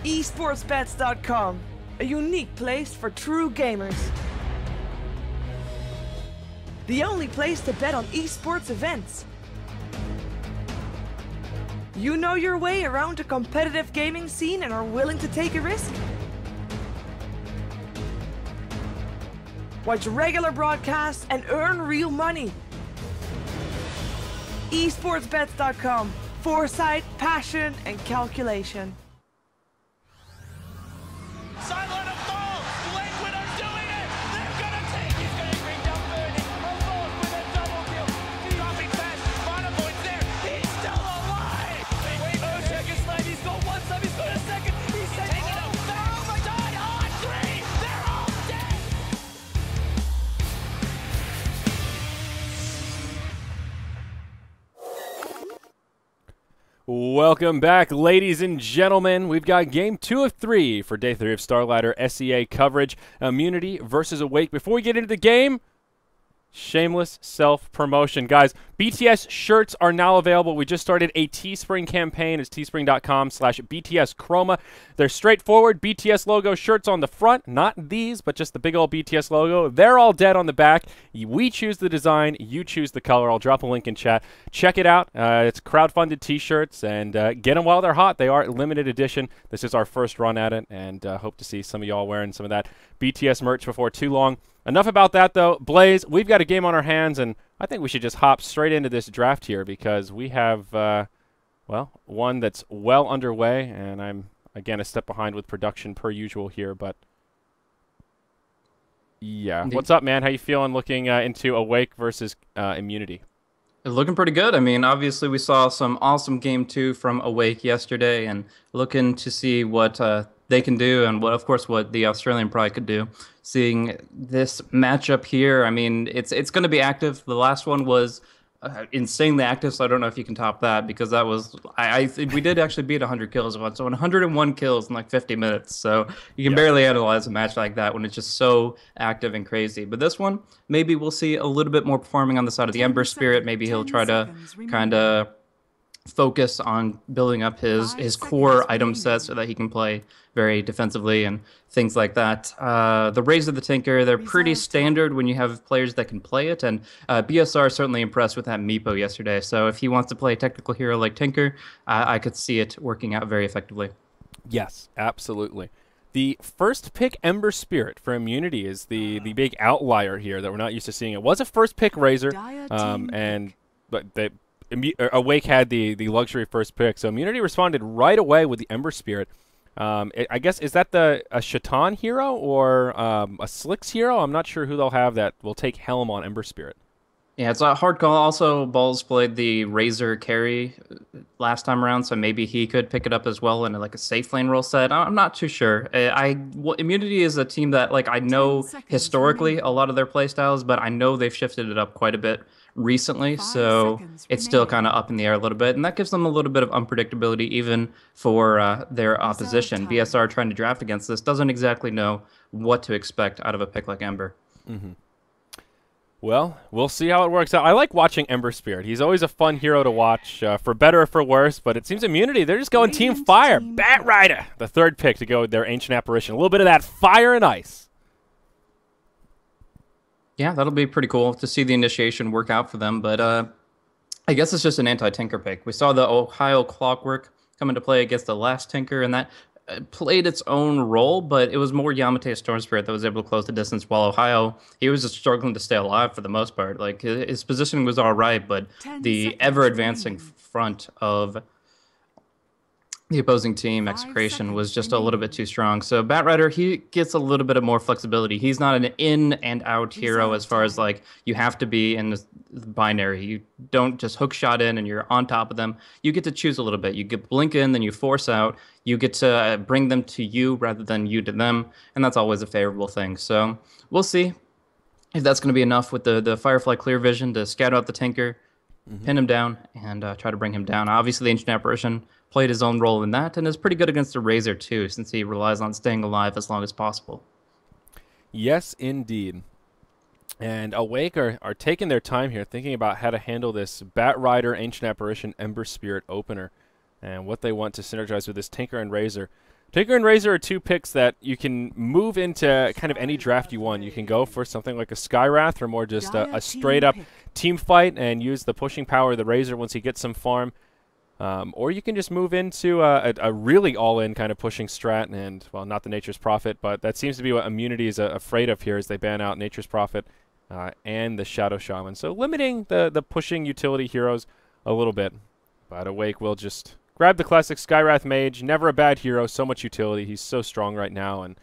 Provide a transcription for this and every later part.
esportsbets.com, a unique place for true gamers. The only place to bet on esports events. You know your way around a competitive gaming scene and are willing to take a risk? Watch regular broadcasts and earn real money. esportsbets.com. Foresight, passion, and calculation. Starladder falls! Liquid's doing it! They're gonna take! He's gonna bring down Bernie! Alone with a double kill! Dropping fast! Monopoint's there! He's still alive! Wait, second slide! He's going one slide! He's going a second! He's taking it! Oh my god! On three! They're all dead! Welcome back, ladies and gentlemen. We've got game 2 of 3 for day 3 of Starladder SEA coverage. Immunity versus Awake. Before we get into the game, shameless self-promotion. Guys, BTS shirts are now available. We just started a Teespring campaign. It's teespring.com/BTS Chroma. They're straightforward BTS logo shirts on the front. Not these, but just the big old BTS logo. They're all dead on the back. We choose the design. You choose the color. I'll drop a link in chat. Check it out. It's crowdfunded T-shirts, and get them while they're hot. They are limited edition. This is our first run at it, and hope to see some of y'all wearing some of that BTS merch before too long. Enough about that, though. Blaze, we've got a game on our hands, and I think we should just hop straight into this draft here because we have, well, one that's well underway, and I'm, again, a step behind with production per usual here, but yeah. Indeed. What's up, man? How you feeling looking into Awake versus Immunity? Looking pretty good. I mean, obviously we saw some awesome game 2 from Awake yesterday, and looking to see what they can do and what, of course, what the Australian Pride could do. Seeing this matchup here, I mean, it's going to be active. The last one was insanely active, so I don't know if you can top that because that was we did actually beat 100 kills once, so 101 kills in like 50 minutes. So you can barely analyze a match like that when it's just so active and crazy. But this one, maybe we'll see a little bit more performing on the side of the Ember Spirit. Maybe he'll try to kind of focus on building up his core item set so that he can play very defensively and things like that. The Razor, the Tinker, they're pretty standard when you have players that can play it, and BSR certainly impressed with that Meepo yesterday. So if he wants to play a technical hero like Tinker, I could see it working out very effectively. Yes, absolutely. The first pick Ember Spirit for Immunity is the big outlier here that we're not used to seeing. It was a first pick Razor, but Awake had the luxury first pick, so Immunity responded right away with the Ember Spirit. I guess, is that a Shaitan hero or a Slicks hero? I'm not sure who they'll have that will take Helm on Ember Spirit. Yeah, it's a hard call. Also, Balls played the Razor carry last time around, so maybe he could pick it up as well in like a safe lane role set. I'm not too sure. Immunity is a team that I know historically a lot of their playstyles, but I know they've shifted it up quite a bit recently, so it's still kind of up in the air a little bit, and that gives them a little bit of unpredictability even for their opposition. BSR trying to draft against this doesn't exactly know what to expect out of a pick like Ember. Mm-hmm. Well, we'll see how it works out. I like watching Ember Spirit. He's always a fun hero to watch, for better or for worse, but it seems Immunity, they're just going Team Fire. Bat Rider, the third pick to go with their Ancient Apparition. A little bit of that fire and ice. Yeah, that'll be pretty cool to see the initiation work out for them, but I guess it's just an anti-Tinker pick. We saw the Ohio Clockwork come into play against the last Tinker, and that played its own role, but it was more Yamate Storm Spirit that was able to close the distance, while Ohio, he was just struggling to stay alive for the most part. Like, his positioning was all right, but the ever-advancing front of the opposing team, Execration, was just a little bit too strong. So Bat Rider, he gets a little bit of more flexibility. He's not an in and out hero as far as like you have to be in the binary. You don't just hook shot in and you're on top of them. You get to choose a little bit. You get blink in, then you force out. You get to bring them to you rather than you to them, and that's always a favorable thing. So we'll see if that's going to be enough with the Firefly Clear Vision to scout out the Tinker, pin him down, and try to bring him down. Obviously, the Ancient Apparition played his own role in that, and is pretty good against the Razor too, since he relies on staying alive as long as possible. Yes, indeed. And Awake are taking their time here, thinking about how to handle this Bat Rider, Ancient Apparition, Ember Spirit opener, and what they want to synergize with this Tinker and Razor. Tinker and Razor are two picks that you can move into kind of any draft you want. You can go for something like a Skywrath or more just a straight-up team fight and use the pushing power of the Razor once he gets some farm. Or you can just move into a really all-in kind of pushing strat and, well, not the Nature's Prophet, but that seems to be what Immunity is afraid of here as they ban out Nature's Prophet and the Shadow Shaman. So limiting the pushing utility heroes a little bit. But Awake will just grab the classic Skywrath Mage. Never a bad hero. So much utility. He's so strong right now. And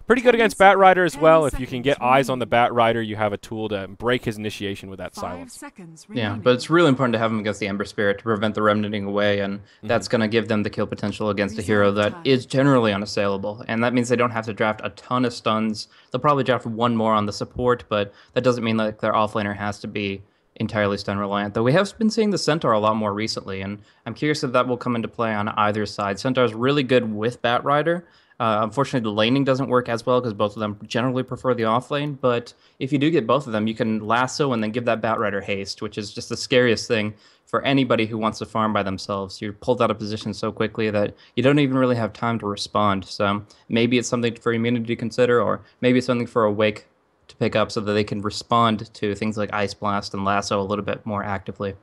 pretty good against Bat Rider as well. If you can get eyes on the Bat Rider, you have a tool to break his initiation with that silence. Yeah, but it's really important to have him against the Ember Spirit to prevent the remnanting away, and that's going to give them the kill potential against a hero that is generally unassailable. And that means they don't have to draft a ton of stuns. They'll probably draft one more on the support, but that doesn't mean that their offlaner has to be entirely stun reliant, though we have been seeing the Centaur a lot more recently, and I'm curious if that will come into play on either side. Centaur is really good with Bat Rider. Unfortunately, the laning doesn't work as well because both of them generally prefer the off lane, but if you do get both of them, you can lasso and then give that Bat Rider haste, which is just the scariest thing for anybody who wants to farm by themselves. You're pulled out of position so quickly that you don't even really have time to respond, so maybe it's something for Immunity to consider, or maybe it's something for Awake to pick up so that they can respond to things like Ice Blast and Lasso a little bit more actively.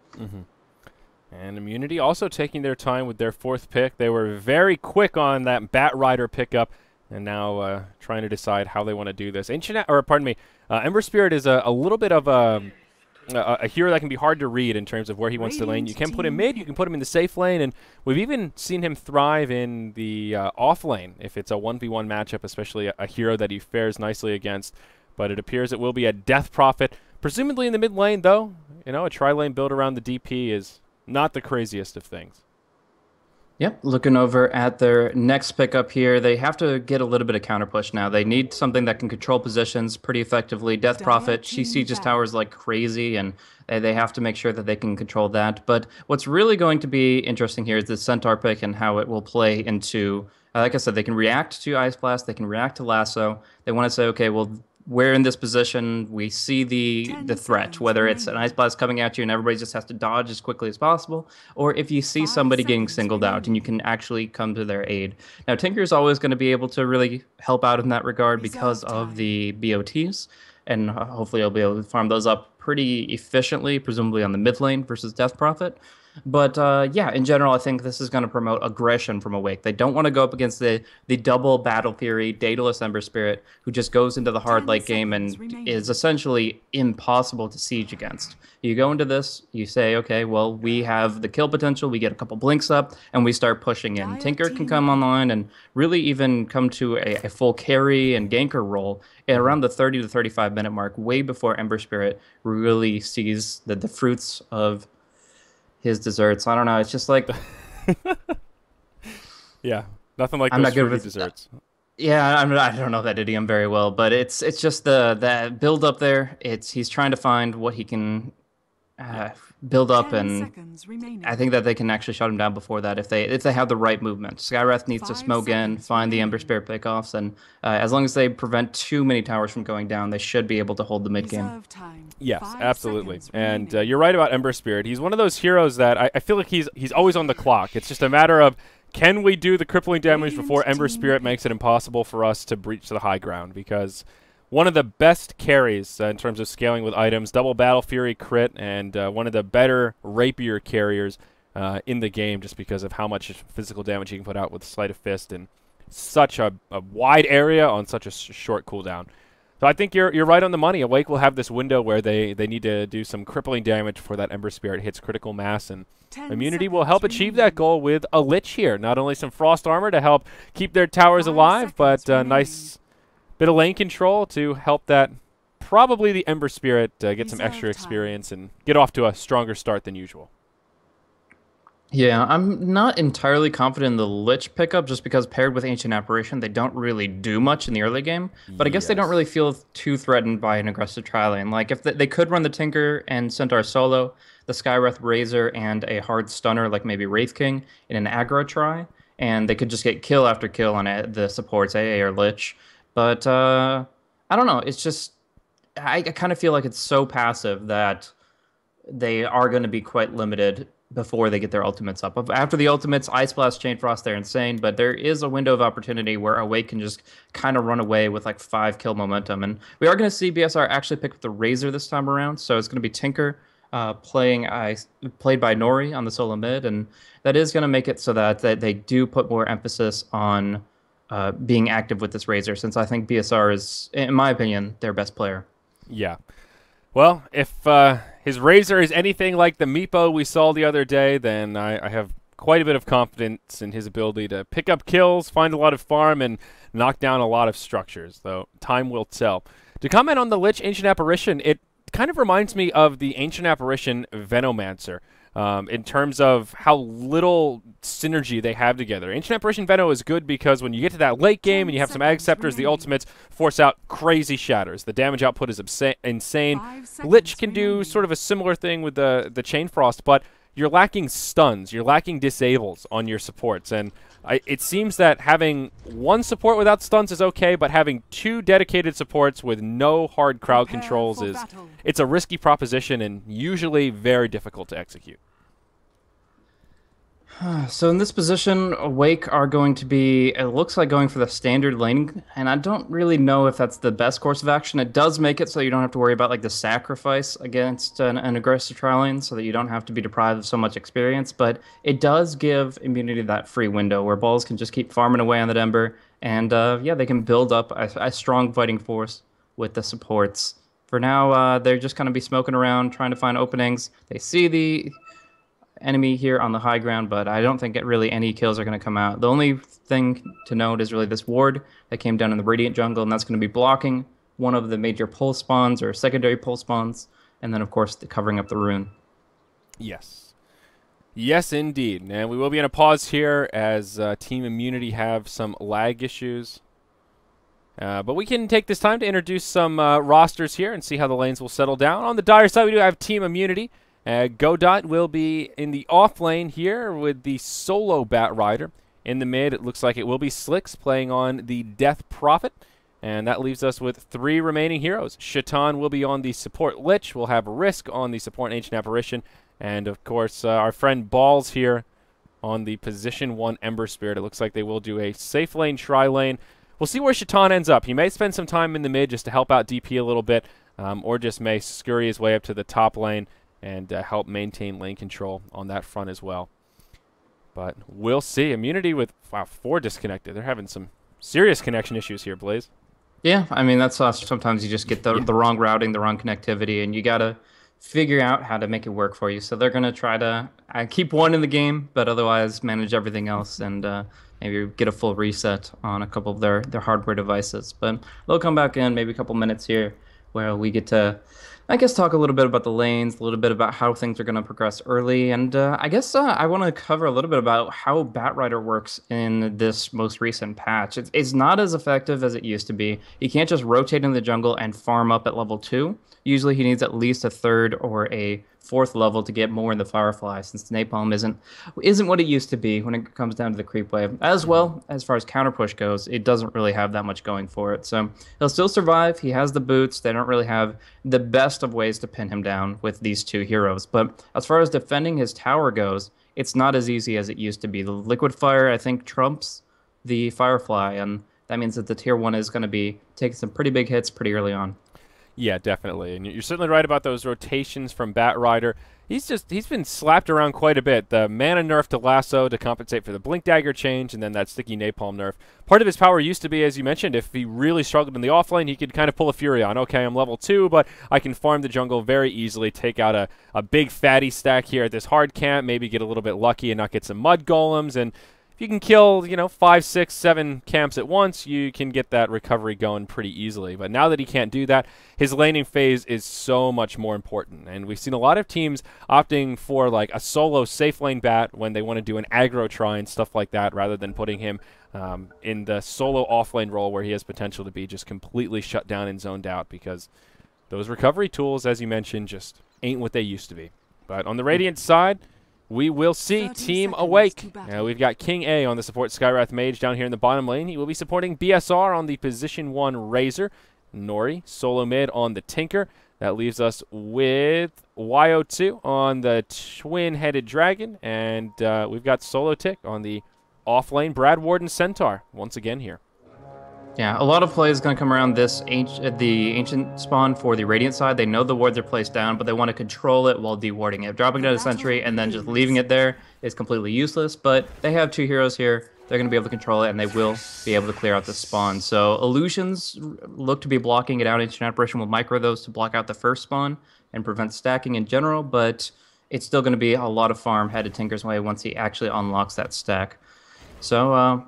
And Immunity also taking their time with their fourth pick. They were very quick on that Bat Rider pickup, and now trying to decide how they want to do this. Ember Spirit is a little bit of a hero that can be hard to read in terms of where he wants to lane. You can put him mid, you can put him in the safe lane, and we've even seen him thrive in the off lane if it's a 1v1 matchup, especially a hero that he fares nicely against. But it appears it will be a Death Prophet, presumably in the mid lane, though. You know, a tri-lane build around the DP is not the craziest of things. Yep, looking over at their next pickup here, they have to get a little bit of counter push now. They need something that can control positions pretty effectively. Death Prophet, she sieges towers like crazy, and they have to make sure that they can control that. But what's really going to be interesting here is the Centaur pick and how it will play into, like I said, they can react to Ice Blast, they can react to Lasso. They want to say, okay, well, we're in this position, we see the threat, whether it's an Ice Blast coming at you and everybody just has to dodge as quickly as possible, or if you see somebody getting singled out and you can actually come to their aid. Now, Tinker is always going to be able to really help out in that regard because of the BOTs, and hopefully he'll be able to farm those up pretty efficiently, presumably on the mid lane versus Death Prophet. But yeah, in general, I think this is going to promote aggression from Awake. They don't want to go up against the double Battle Fury, Daedalus Ember Spirit, who just goes into the hard late game and is essentially impossible to siege against. You go into this, you say, okay, well, we have the kill potential, we get a couple blinks up, and we start pushing in. Tinker can come online and really even come to a full carry and ganker role at around the 30 to 35 minute mark, way before Ember Spirit really sees the fruits of his desserts. I don't know. It's just like, yeah, nothing like I'm those not good fruity with desserts. Yeah, I don't know that idiom very well, but it's just that build up there. He's trying to find what he can build up, and I think that they can actually shut him down before that if they have the right movement. Skywrath needs to smoke in, find the Ember Spirit pickoffs, and as long as they prevent too many towers from going down, they should be able to hold the mid game. Yes, absolutely. And you're right about Ember Spirit. He's one of those heroes that I feel like he's always on the clock. It's just a matter of, can we do the crippling damage before Ember Spirit makes it impossible for us to breach the high ground? Because one of the best carries in terms of scaling with items, double Battle Fury crit, and one of the better Rapier carriers in the game, just because of how much physical damage he can put out with Sleight of Fist in such a wide area on such a short cooldown. So I think you're right on the money. Awake will have this window where they need to do some crippling damage before that Ember Spirit hits critical mass, and Immunity will help achieve that goal with a Lich here. Not only some Frost Armor to help keep their towers alive, but a nice bit of lane control to help that probably the Ember Spirit get some extra experience and get off to a stronger start than usual. Yeah, I'm not entirely confident in the Lich pickup just because paired with Ancient Apparition, they don't really do much in the early game. But I guess they don't really feel too threatened by an aggressive tri-lane. Like, if they could run the Tinker and Centaur solo, the Skywrath Razor, and a hard stunner like maybe Wraith King in an aggro try, and they could just get kill after kill on the supports, AA or Lich. But I don't know, it's just, I kind of feel like it's so passive that they are going to be quite limited before they get their ultimates up. After the ultimates, Ice Blast, Chain Frost, they're insane, but there is a window of opportunity where Awake can just kind of run away with like 5 kill momentum. And we are going to see BSR actually pick up the Razor this time around, so it's going to be Tinker played by Nori on the solo mid, and that is going to make it so that they do put more emphasis on being active with this Razor, since I think BSR is, in my opinion, their best player. Yeah. Well, if his Razor is anything like the Meepo we saw the other day, then I have quite a bit of confidence in his ability to pick up kills, find a lot of farm, and knock down a lot of structures, though time will tell. To comment on the Lich Ancient Apparition, it kind of reminds me of the Ancient Apparition Venomancer. In terms of how little synergy they have together. Ancient Apparition Veno is good because when you get to that late game and you have some Ag Scepters, the ultimates force out crazy shatters. The damage output is insane. Lich can do sort of a similar thing with the Chain Frost, but you're lacking stuns, you're lacking disables on your supports, and it seems that having one support without stuns is okay, but having 2 dedicated supports with no hard crowd controls it's a risky proposition and usually very difficult to execute. So in this position, Awake are going to be, it looks like, going for the standard laning, and I don't really know if that's the best course of action. It does make it so you don't have to worry about like the sacrifice against an aggressive trial lane, so that you don't have to be deprived of so much experience, but it does give Immunity that free window where Balls can just keep farming away on the Ember, and yeah, they can build up a strong fighting force with the supports. For now, they're just going to be smoking around, trying to find openings. They see the enemy here on the high ground, but I don't think really any kills are going to come out. The only thing to note is really this ward that came down in the Radiant jungle, and that's going to be blocking one of the major pulse spawns or secondary pulse spawns, and then of course covering up the rune. Yes. Yes, indeed. And we will be in a pause here as Team Immunity have some lag issues. But we can take this time to introduce some rosters here and see how the lanes will settle down. On the Dire side, we do have Team Immunity. Godot will be in the off lane here with the solo Bat Rider. In the mid, it looks like it will be Slicks playing on the Death Prophet. And that leaves us with 3 remaining heroes. Shaitan will be on the support Lich. We'll have Risk on the support Ancient Apparition. And, of course, our friend Balls here on the position 1 Ember Spirit. It looks like they will do a safe lane, Tri lane. We'll see where Shaitan ends up. He may spend some time in the mid just to help out DP a little bit, or just may scurry his way up to the top lane and help maintain lane control on that front as well. But we'll see. Immunity with 4 disconnected. They're having some serious connection issues here, Blaze. Yeah, I mean, that's sometimes you just get the wrong routing, the wrong connectivity, and you got to figure out how to make it work for you. So they're going to try to keep one in the game, but otherwise manage everything else and maybe get a full reset on a couple of their hardware devices. But they'll come back in maybe a couple minutes here where we get to, I guess, talk a little bit about the lanes, a little bit about how things are going to progress early, and I guess I want to cover a little bit about how Batrider works in this most recent patch. It's not as effective as it used to be. You can't just rotate in the jungle and farm up at level 2. Usually he needs at least a 3rd or a 4th level to get more in the Firefly, since Napalm isn't what it used to be when it comes down to the creep wave. As well, as far as counter push goes, it doesn't really have that much going for it. So he'll still survive. He has the boots. They don't really have the best of ways to pin him down with these 2 heroes. But as far as defending his tower goes, it's not as easy as it used to be. The Liquid Fire, I think, trumps the Firefly, and that means that the tier 1 is going to be taking some pretty big hits pretty early on. Yeah, definitely. And you're certainly right about those rotations from Batrider. He's been slapped around quite a bit. The mana nerf to Lasso to compensate for the Blink Dagger change, and then that sticky Napalm nerf. Part of his power used to be, as you mentioned, if he really struggled in the offlane, he could kind of pull a Fury on. Okay, I'm level 2, but I can farm the jungle very easily, take out a big fatty stack here at this hard camp, maybe get a little bit lucky and not get some mud golems, and if you can kill, 5, 6, 7 camps at once, you can get that recovery going pretty easily. But now that he can't do that, his laning phase is so much more important. And we've seen a lot of teams opting for like a solo safe lane bat when they want to do an aggro try and stuff like that, rather than putting him in the solo offlane role where he has potential to be just completely shut down and zoned out, because those recovery tools, as you mentioned, just ain't what they used to be. But on the Radiant side, we will see Team Awake. We've got King A on the support Skywrath Mage down here in the bottom lane. He will be supporting BSR on the position 1 Razor. Nori, solo mid on the Tinker. That leaves us with YO2 on the twin-headed dragon, and we've got Solo Tick on the off-lane Brad Warden Centaur once again here. Yeah, a lot of play is going to come around this the ancient spawn for the Radiant side. They know the wards are placed down, but they want to control it while dewarding it. Dropping down a sentry and then just leaving it there is completely useless, but they have 2 heroes here. They're going to be able to control it, and they will be able to clear out the spawn. So Illusions look to be blocking it out. Ancient Apparition will micro those to block out the first spawn and prevent stacking in general, but it's still going to be a lot of farm headed Tinker's way once he actually unlocks that stack. So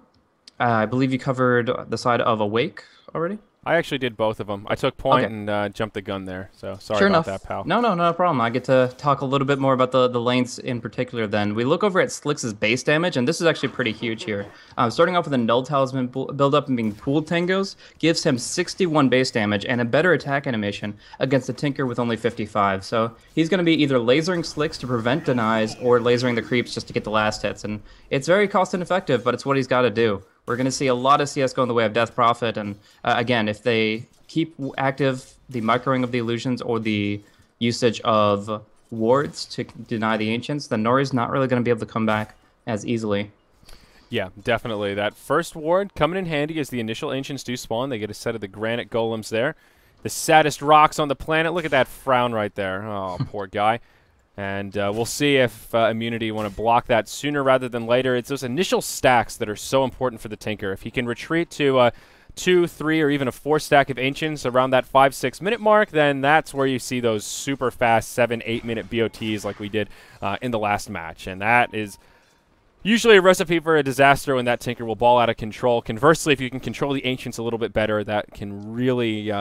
I believe you covered the side of Awake already? I actually did both of them. I took point and jumped the gun there, so sorry Sure about enough. that, pal. No, no problem. I get to talk a little bit more about the lanes in particular then. We look over at Slick's base damage, and this is actually pretty huge here. Starting off with a Null Talisman build-up and being pooled Tangos gives him 61 base damage and a better attack animation against a Tinker with only 55. So he's going to be either lasering Slicks to prevent denies or lasering the creeps just to get the last hits, and it's very cost-ineffective, but it's what he's got to do. We're going to see a lot of CS go in the way of Death Prophet, and again, if they keep active the microing of the illusions or the usage of wards to deny the Ancients, then Nori's not really going to be able to come back as easily. Yeah, definitely. That first ward coming in handy as the initial Ancients do spawn. They get a set of the Granite Golems there. The saddest rocks on the planet. Look at that frown right there. Oh, poor guy. And we'll see if Immunity want to block that sooner rather than later. It's those initial stacks that are so important for the Tinker. If he can retreat to 2, 3, or even a 4 stack of Ancients around that 5-6 minute mark, then that's where you see those super fast 7-8 minute BOTs like we did in the last match. And that is usually a recipe for a disaster when that Tinker will ball out of control. Conversely, if you can control the Ancients a little bit better, that can really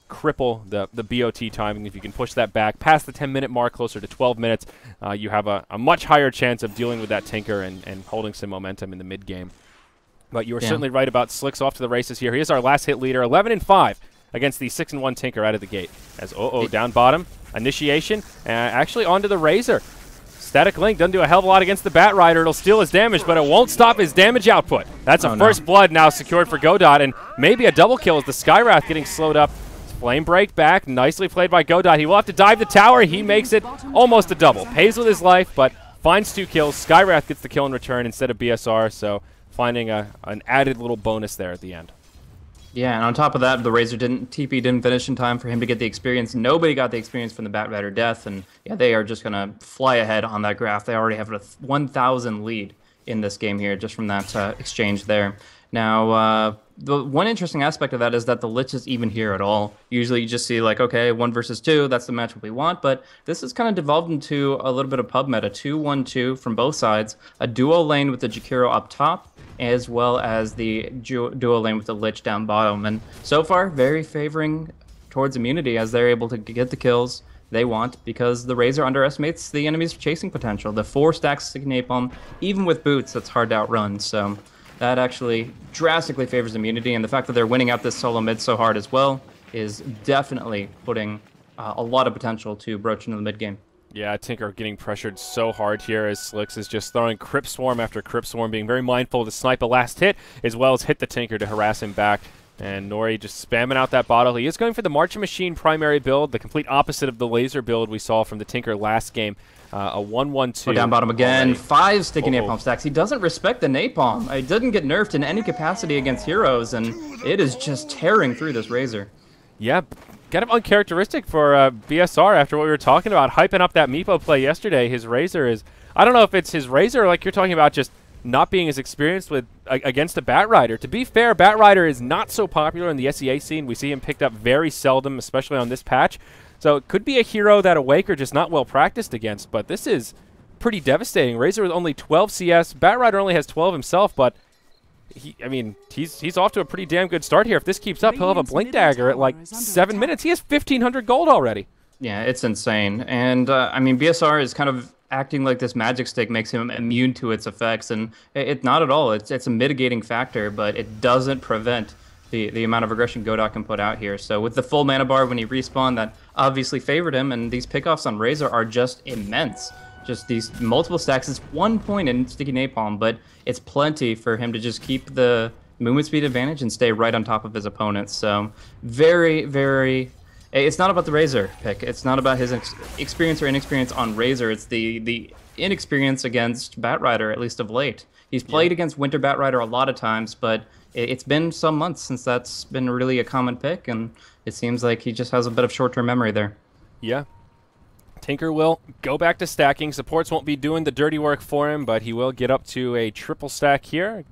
cripple the BOT timing. If you can push that back past the 10-minute mark, closer to 12 minutes, you have a much higher chance of dealing with that Tinker and holding some momentum in the mid-game. But you were certainly right about Slick's off to the races here. He is our last hit leader, 11-5 against the 6-1 Tinker out of the gate. As down bottom, initiation, actually onto the Razor. Static Link doesn't do a hell of a lot against the Bat Rider. It'll steal his damage, but it won't stop his damage output. That's a first blood now secured for Godot, and maybe a double kill as the Skywrath getting slowed up. Flame break back, nicely played by Godot. He will have to dive the tower. He makes it almost a double. Pays with his life, but finds 2 kills. Skywrath gets the kill in return instead of BSR, so finding an added little bonus there at the end. Yeah, and on top of that, the Razor TP didn't finish in time for him to get the experience. Nobody got the experience from the Bat Rider death, and yeah, they are just going to fly ahead on that graph. They already have a 1,000 lead in this game here just from that exchange there. Now, the one interesting aspect of that is that the Lich is even here at all. Usually you just see like, okay, 1 versus 2, that's the matchup we want, but this has kind of devolved into a little bit of pub meta, 2-1-2 from both sides, a duo lane with the Jakiro up top, as well as the duo lane with the Lich down bottom. And so far, very favoring towards Immunity as they're able to get the kills they want because the Razor underestimates the enemy's chasing potential. The 4 stacks of Napalm, even with boots, that's hard to outrun. So that actually drastically favors Immunity, and the fact that they're winning out this solo mid so hard as well is definitely putting a lot of potential to broach into the mid game. Yeah, Tinker getting pressured so hard here as Slicks is just throwing Crypt Swarm after Crypt Swarm, being very mindful to snipe a last hit, as well as hit the Tinker to harass him back. And Nori just spamming out that bottle. He is going for the Marching Machine primary build, the complete opposite of the laser build we saw from the Tinker last game. A 1-1-2. Down bottom again. Already. 5 sticky Napalm stacks. He doesn't respect the Napalm. It didn't get nerfed in any capacity against heroes, and it is just tearing through this Razor. Yeah, kind of uncharacteristic for BSR after what we were talking about, hyping up that Meepo play yesterday. His Razor is, I don't know if it's his Razor or like you're talking about just not being as experienced with against a Bat Rider. To be fair, Bat Rider is not so popular in the SEA scene. We see him picked up very seldom, especially on this patch. So it could be a hero that Awake are just not well practiced against, but this is pretty devastating. Razor with only 12 CS. Bat Rider only has 12 himself, but he's off to a pretty damn good start here. If this keeps up, he'll have a Blink Dagger at like 7 minutes. He has 1,500 gold already. Yeah, it's insane. And, I mean, BSR is kind of acting like this magic stick makes him immune to its effects, and it's not at all. It's a mitigating factor, but it doesn't prevent the amount of aggression Godot can put out here. So with the full mana bar when he respawned, that obviously favored him, and these pickoffs on Razor are just immense. Just these multiple stacks. It's 1 point in Sticky Napalm, but it's plenty for him to just keep the movement speed advantage and stay right on top of his opponents. So very, very It's not about the Razor pick. It's not about his experience or inexperience on Razor. It's the inexperience against Batrider, at least of late. He's played against Winter Batrider a lot of times, but it's been some months since that's been really a common pick, and it seems like he just has a bit of short-term memory there. Yeah. Tinker will go back to stacking. Supports won't be doing the dirty work for him, but he will get up to a triple stack here.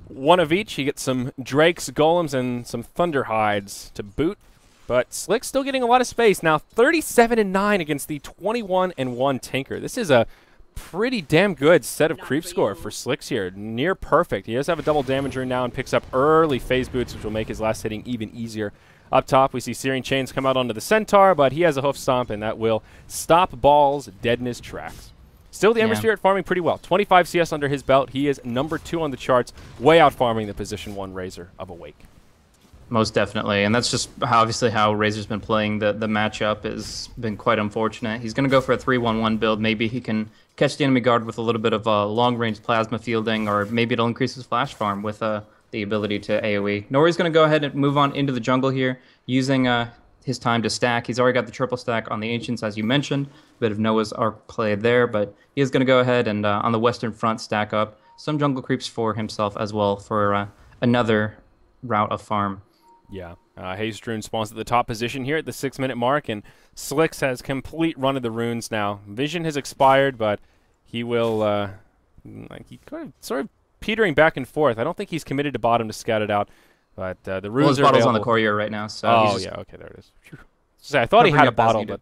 One of each. He gets some Drakes, Golems, and some Thunderhides to boot. But Slick's still getting a lot of space. Now 37-9 against the 21-1 Tinker. This is a pretty damn good set of creep score for Slicks here. Near perfect. He does have a double damage rune now and picks up early phase boots, which will make his last hitting even easier. Up top, we see Searing Chains come out onto the Centaur, but he has a hoof stomp, and that will stop Balls dead in his tracks. Still, the Ember Spirit farming pretty well. 25 CS under his belt. He is number 2 on the charts, way out farming the position 1 Razor of Awake. Most definitely, and that's just obviously how Razor's been playing. The matchup has been quite unfortunate. He's going to go for a 3-1-1 build. Maybe he can catch the enemy guard with a little bit of long-range plasma fielding, or maybe it'll increase his flash farm with the ability to AoE. Nori's going to go ahead and move on into the jungle here, using his time to stack. He's already got the triple stack on the Ancients, as you mentioned. A bit of Noah's Ark play there, but he is going to go ahead and on the western front stack up some jungle creeps for himself as well for another route of farm. Yeah, Haze Rune spawns at the top position here at the 6-minute mark, and Slicks has complete run of the runes now. Vision has expired, but he will, he sort of petering back and forth. I don't think he's committed to bottom to scout it out, but the runes well, his are bottle's available. on the courier right now, so oh, yeah, okay, there it is. So I thought he had a bottle, but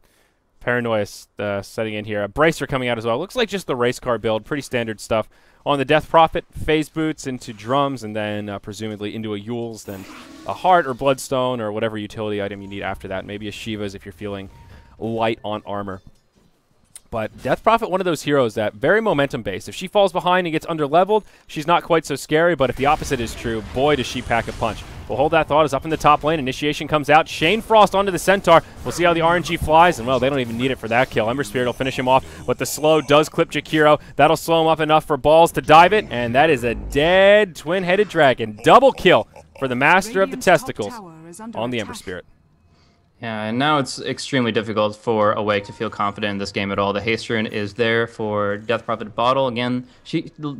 paranoia setting in here. A Bracer coming out as well. Looks like just the race car build, pretty standard stuff. On the Death Prophet, phase boots into drums, and then presumably into a Yules, then a Heart or Bloodstone or whatever utility item you need after that. Maybe a Shiva's if you're feeling light on armor. But Death Prophet, one of those heroes that very momentum-based. If she falls behind and gets under-leveled, she's not quite so scary, but if the opposite is true, boy, does she pack a punch. We'll hold that thought as up in the top lane. Initiation comes out. Shane Frost onto the Centaur. We'll see how the RNG flies, and, well, they don't even need it for that kill. Ember Spirit will finish him off, but the slow does clip Jakiro. That'll slow him up enough for Balls to dive it, and that is a dead twin-headed dragon. Double kill for the Master of the Testicles on the Ember Spirit. Yeah, and now it's extremely difficult for Awake to feel confident in this game at all. The haste rune is there for Death Prophet Bottle. Again,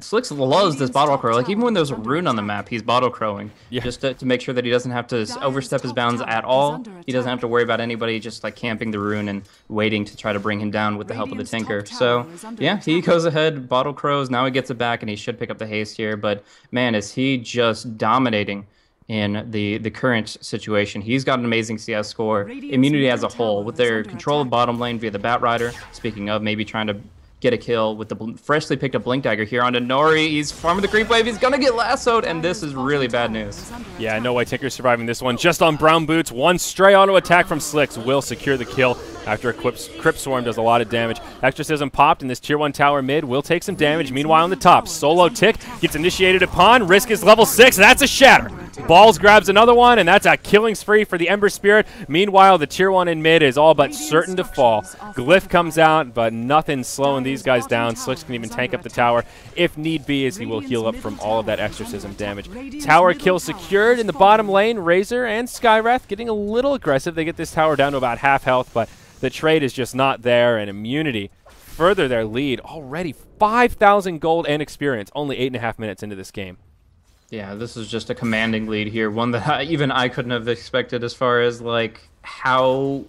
Slicks loves this bottle crow. Like, even when there's a rune on the map, he's bottle crowing. Yeah. Just to make sure that he doesn't have to overstep his bounds at all. He doesn't have to worry about anybody just, like, camping the rune and waiting to try to bring him down with the help of the Tinker. So, yeah, he goes ahead, bottle crows. Now he gets it back, and he should pick up the haste here. But, man, is he just dominating in the current situation. He's got an amazing CS score, immunity as a whole, with their control of bottom lane via the Batrider. Speaking of maybe trying to get a kill with the freshly picked up Blink Dagger here onto Nori. He's farming the creep wave. He's going to get lassoed, and this is really bad news. Yeah, no way Tinker's surviving this one. Just on brown boots, one stray auto attack from Slicks will secure the kill after a Crypt Swarm does a lot of damage. Exorcism popped, and this tier 1 tower mid will take some damage. Meanwhile, on the top, Solo Tick gets initiated upon. Risk is level 6. That's a shatter. Balls grabs another one, and that's a killing spree for the Ember Spirit. Meanwhile, the tier 1 in mid is all but certain to fall. Glyph comes out, but nothing's slowing these guys down. Slicks can even tank up the tower if need be, as he will heal up from all of that Exorcism damage. Tower kill secured in the bottom lane. Razor and Skywrath getting a little aggressive. They get this tower down to about half health, but the trade is just not there, and immunity further their lead. Already 5,000 gold and experience, only 8.5 minutes into this game. Yeah, this is just a commanding lead here, one that even I couldn't have expected as far as, like, how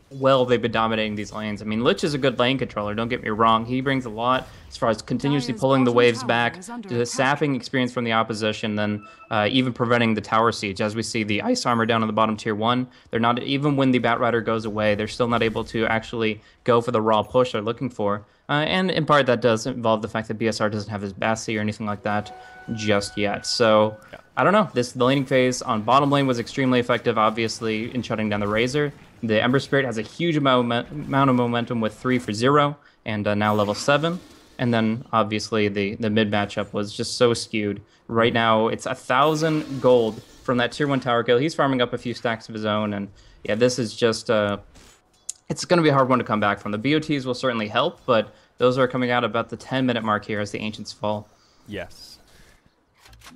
well they've been dominating these lanes. I mean, Lich is a good lane controller, don't get me wrong. He brings a lot as far as continuously pulling the waves back, to sapping experience from the opposition, then even preventing the tower siege. As we see the ice armor down on the bottom tier 1, they're not, even when the Batrider goes away, they're still not able to actually go for the raw push they're looking for. And in part that does involve the fact that BSR doesn't have his Bassi or anything like that just yet. So, I don't know. The laning phase on bottom lane was extremely effective, obviously, in shutting down the Razor. The Ember Spirit has a huge amount of momentum with 3 for 0, and now level 7. And then, obviously, the mid matchup was just so skewed. Right now, it's 1,000 gold from that tier 1 tower kill. He's farming up a few stacks of his own, and yeah, this is just... it's going to be a hard one to come back from. The BOTs will certainly help, but those are coming out about the 10-minute mark here as the Ancients fall. Yes.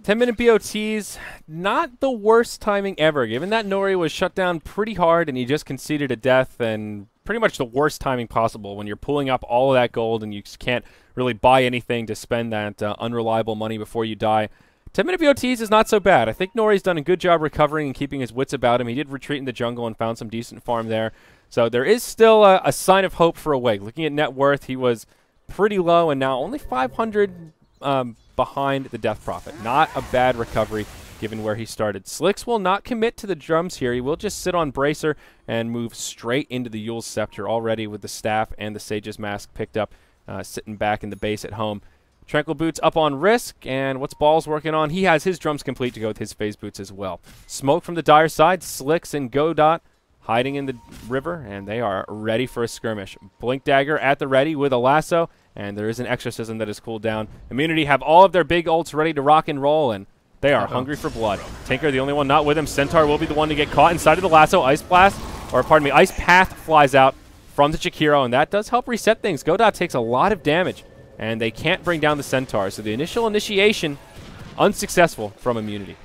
10-minute BOTs, not the worst timing ever, given that Nori was shut down pretty hard and he just conceded a death, and pretty much the worst timing possible when you're pulling up all of that gold and you just can't really buy anything to spend that unreliable money before you die. 10-minute BOTs is not so bad. I think Nori's done a good job recovering and keeping his wits about him. He did retreat in the jungle and found some decent farm there. So there is still a sign of hope for Awake. Looking at net worth, he was pretty low and now only 500 behind the Death Prophet. Not a bad recovery given where he started. Slicks will not commit to the drums here. He will just sit on Bracer and move straight into the Yule's Scepter already with the staff and the Sage's Mask picked up, sitting back in the base at home. Tranquil Boots up on Risk, and what's Balls working on? He has his drums complete to go with his Phase Boots as well. Smoke from the Dire side, Slicks and Godot hiding in the river, and they are ready for a skirmish. Blink Dagger at the ready with a lasso, and there is an Exorcism that is cooled down. Immunity have all of their big ults ready to rock and roll, and they are hungry for blood. Tinker, the only one not with him. Centaur will be the one to get caught inside of the lasso. Ice Blast, or pardon me, Ice Path flies out from the Jakiro, and that does help reset things. Godot takes a lot of damage, and they can't bring down the Centaur. So the initial initiation, unsuccessful from Immunity.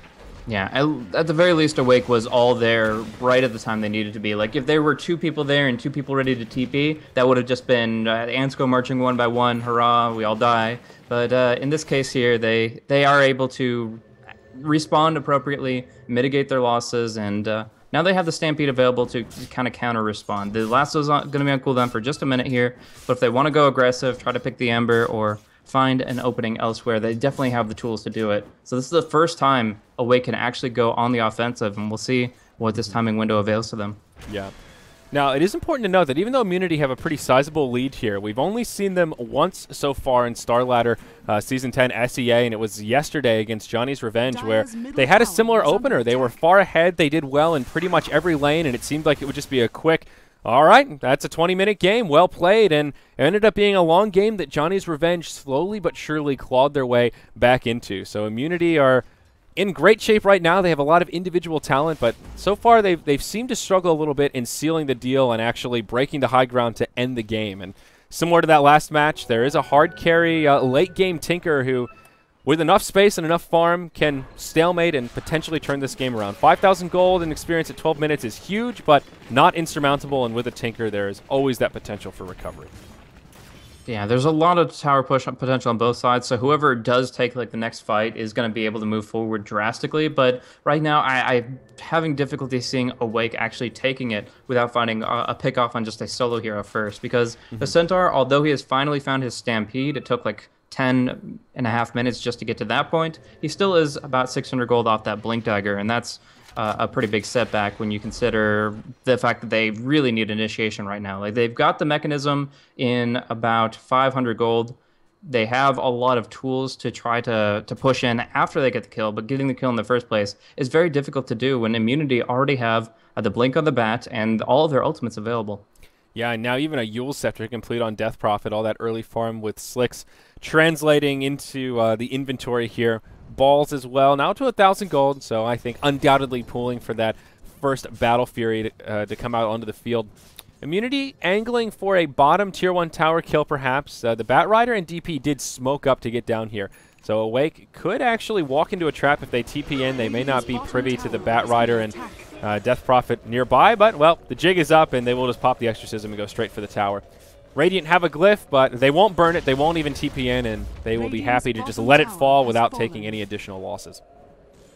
Yeah, at the very least, Awake was all there right at the time they needed to be. Like, if there were 2 people there and 2 people ready to TP, that would have just been Ansco marching one by one, hurrah, we all die. But in this case here, they are able to respond appropriately, mitigate their losses, and now they have the Stampede available to kind of counter-respond. The lasso's going to be on cooldown for just a minute here, but if they want to go aggressive, try to pick the Ember, or find an opening elsewhere, they definitely have the tools to do it. So this is the first time Awake can actually go on the offensive, and we'll see what this timing window avails to them. Yeah. Now, it is important to note that even though Immunity have a pretty sizable lead here, we've only seen them once so far in Starladder Season 10 SEA, and it was yesterday against Johnny's Revenge, where they had a similar opener. They were far ahead. They did well in pretty much every lane, and it seemed like it would just be a quick, all right, that's a 20-minute game, well played, and it ended up being a long game that Johnny's Revenge slowly but surely clawed their way back into. So Immunity are in great shape right now. They have a lot of individual talent, but so far they've seemed to struggle a little bit in sealing the deal and actually breaking the high ground to end the game. And similar to that last match, there is a hard carry late-game Tinker who, with enough space and enough farm, can stalemate and potentially turn this game around. 5,000 gold and experience at 12 minutes is huge, but not insurmountable, and with a Tinker, there is always that potential for recovery. Yeah, there's a lot of tower push potential on both sides, so whoever does take like the next fight is going to be able to move forward drastically, but right now I'm having difficulty seeing Awake actually taking it without finding a pick off on just a solo hero first, because the Centaur, although he has finally found his Stampede, it took like 10.5 minutes just to get to that point, he still is about 600 gold off that Blink Dagger, and that's a pretty big setback when you consider the fact that they really need initiation right now. Like, they've got the mechanism in about 500 gold. They have a lot of tools to try to push in after they get the kill, but getting the kill in the first place is very difficult to do when Immunity already have the Blink on the Bat and all of their ultimates available. Yeah, and now even a Yule's Scepter complete on Death Prophet, all that early farm with Slicks translating into the inventory here. Balls as well, now to 1,000 gold, so I think undoubtedly pooling for that first Battle Fury to come out onto the field. Immunity angling for a bottom tier 1 tower kill perhaps. The Bat Rider and DP did smoke up to get down here, so Awake could actually walk into a trap if they TP in. They may not be privy to the Bat Rider and Death Prophet nearby, but, well, the jig is up and they will just pop the Exorcism and go straight for the tower. Radiant have a glyph, but they won't burn it, they won't even TP in, and they will be happy to just let it fall without taking any additional losses.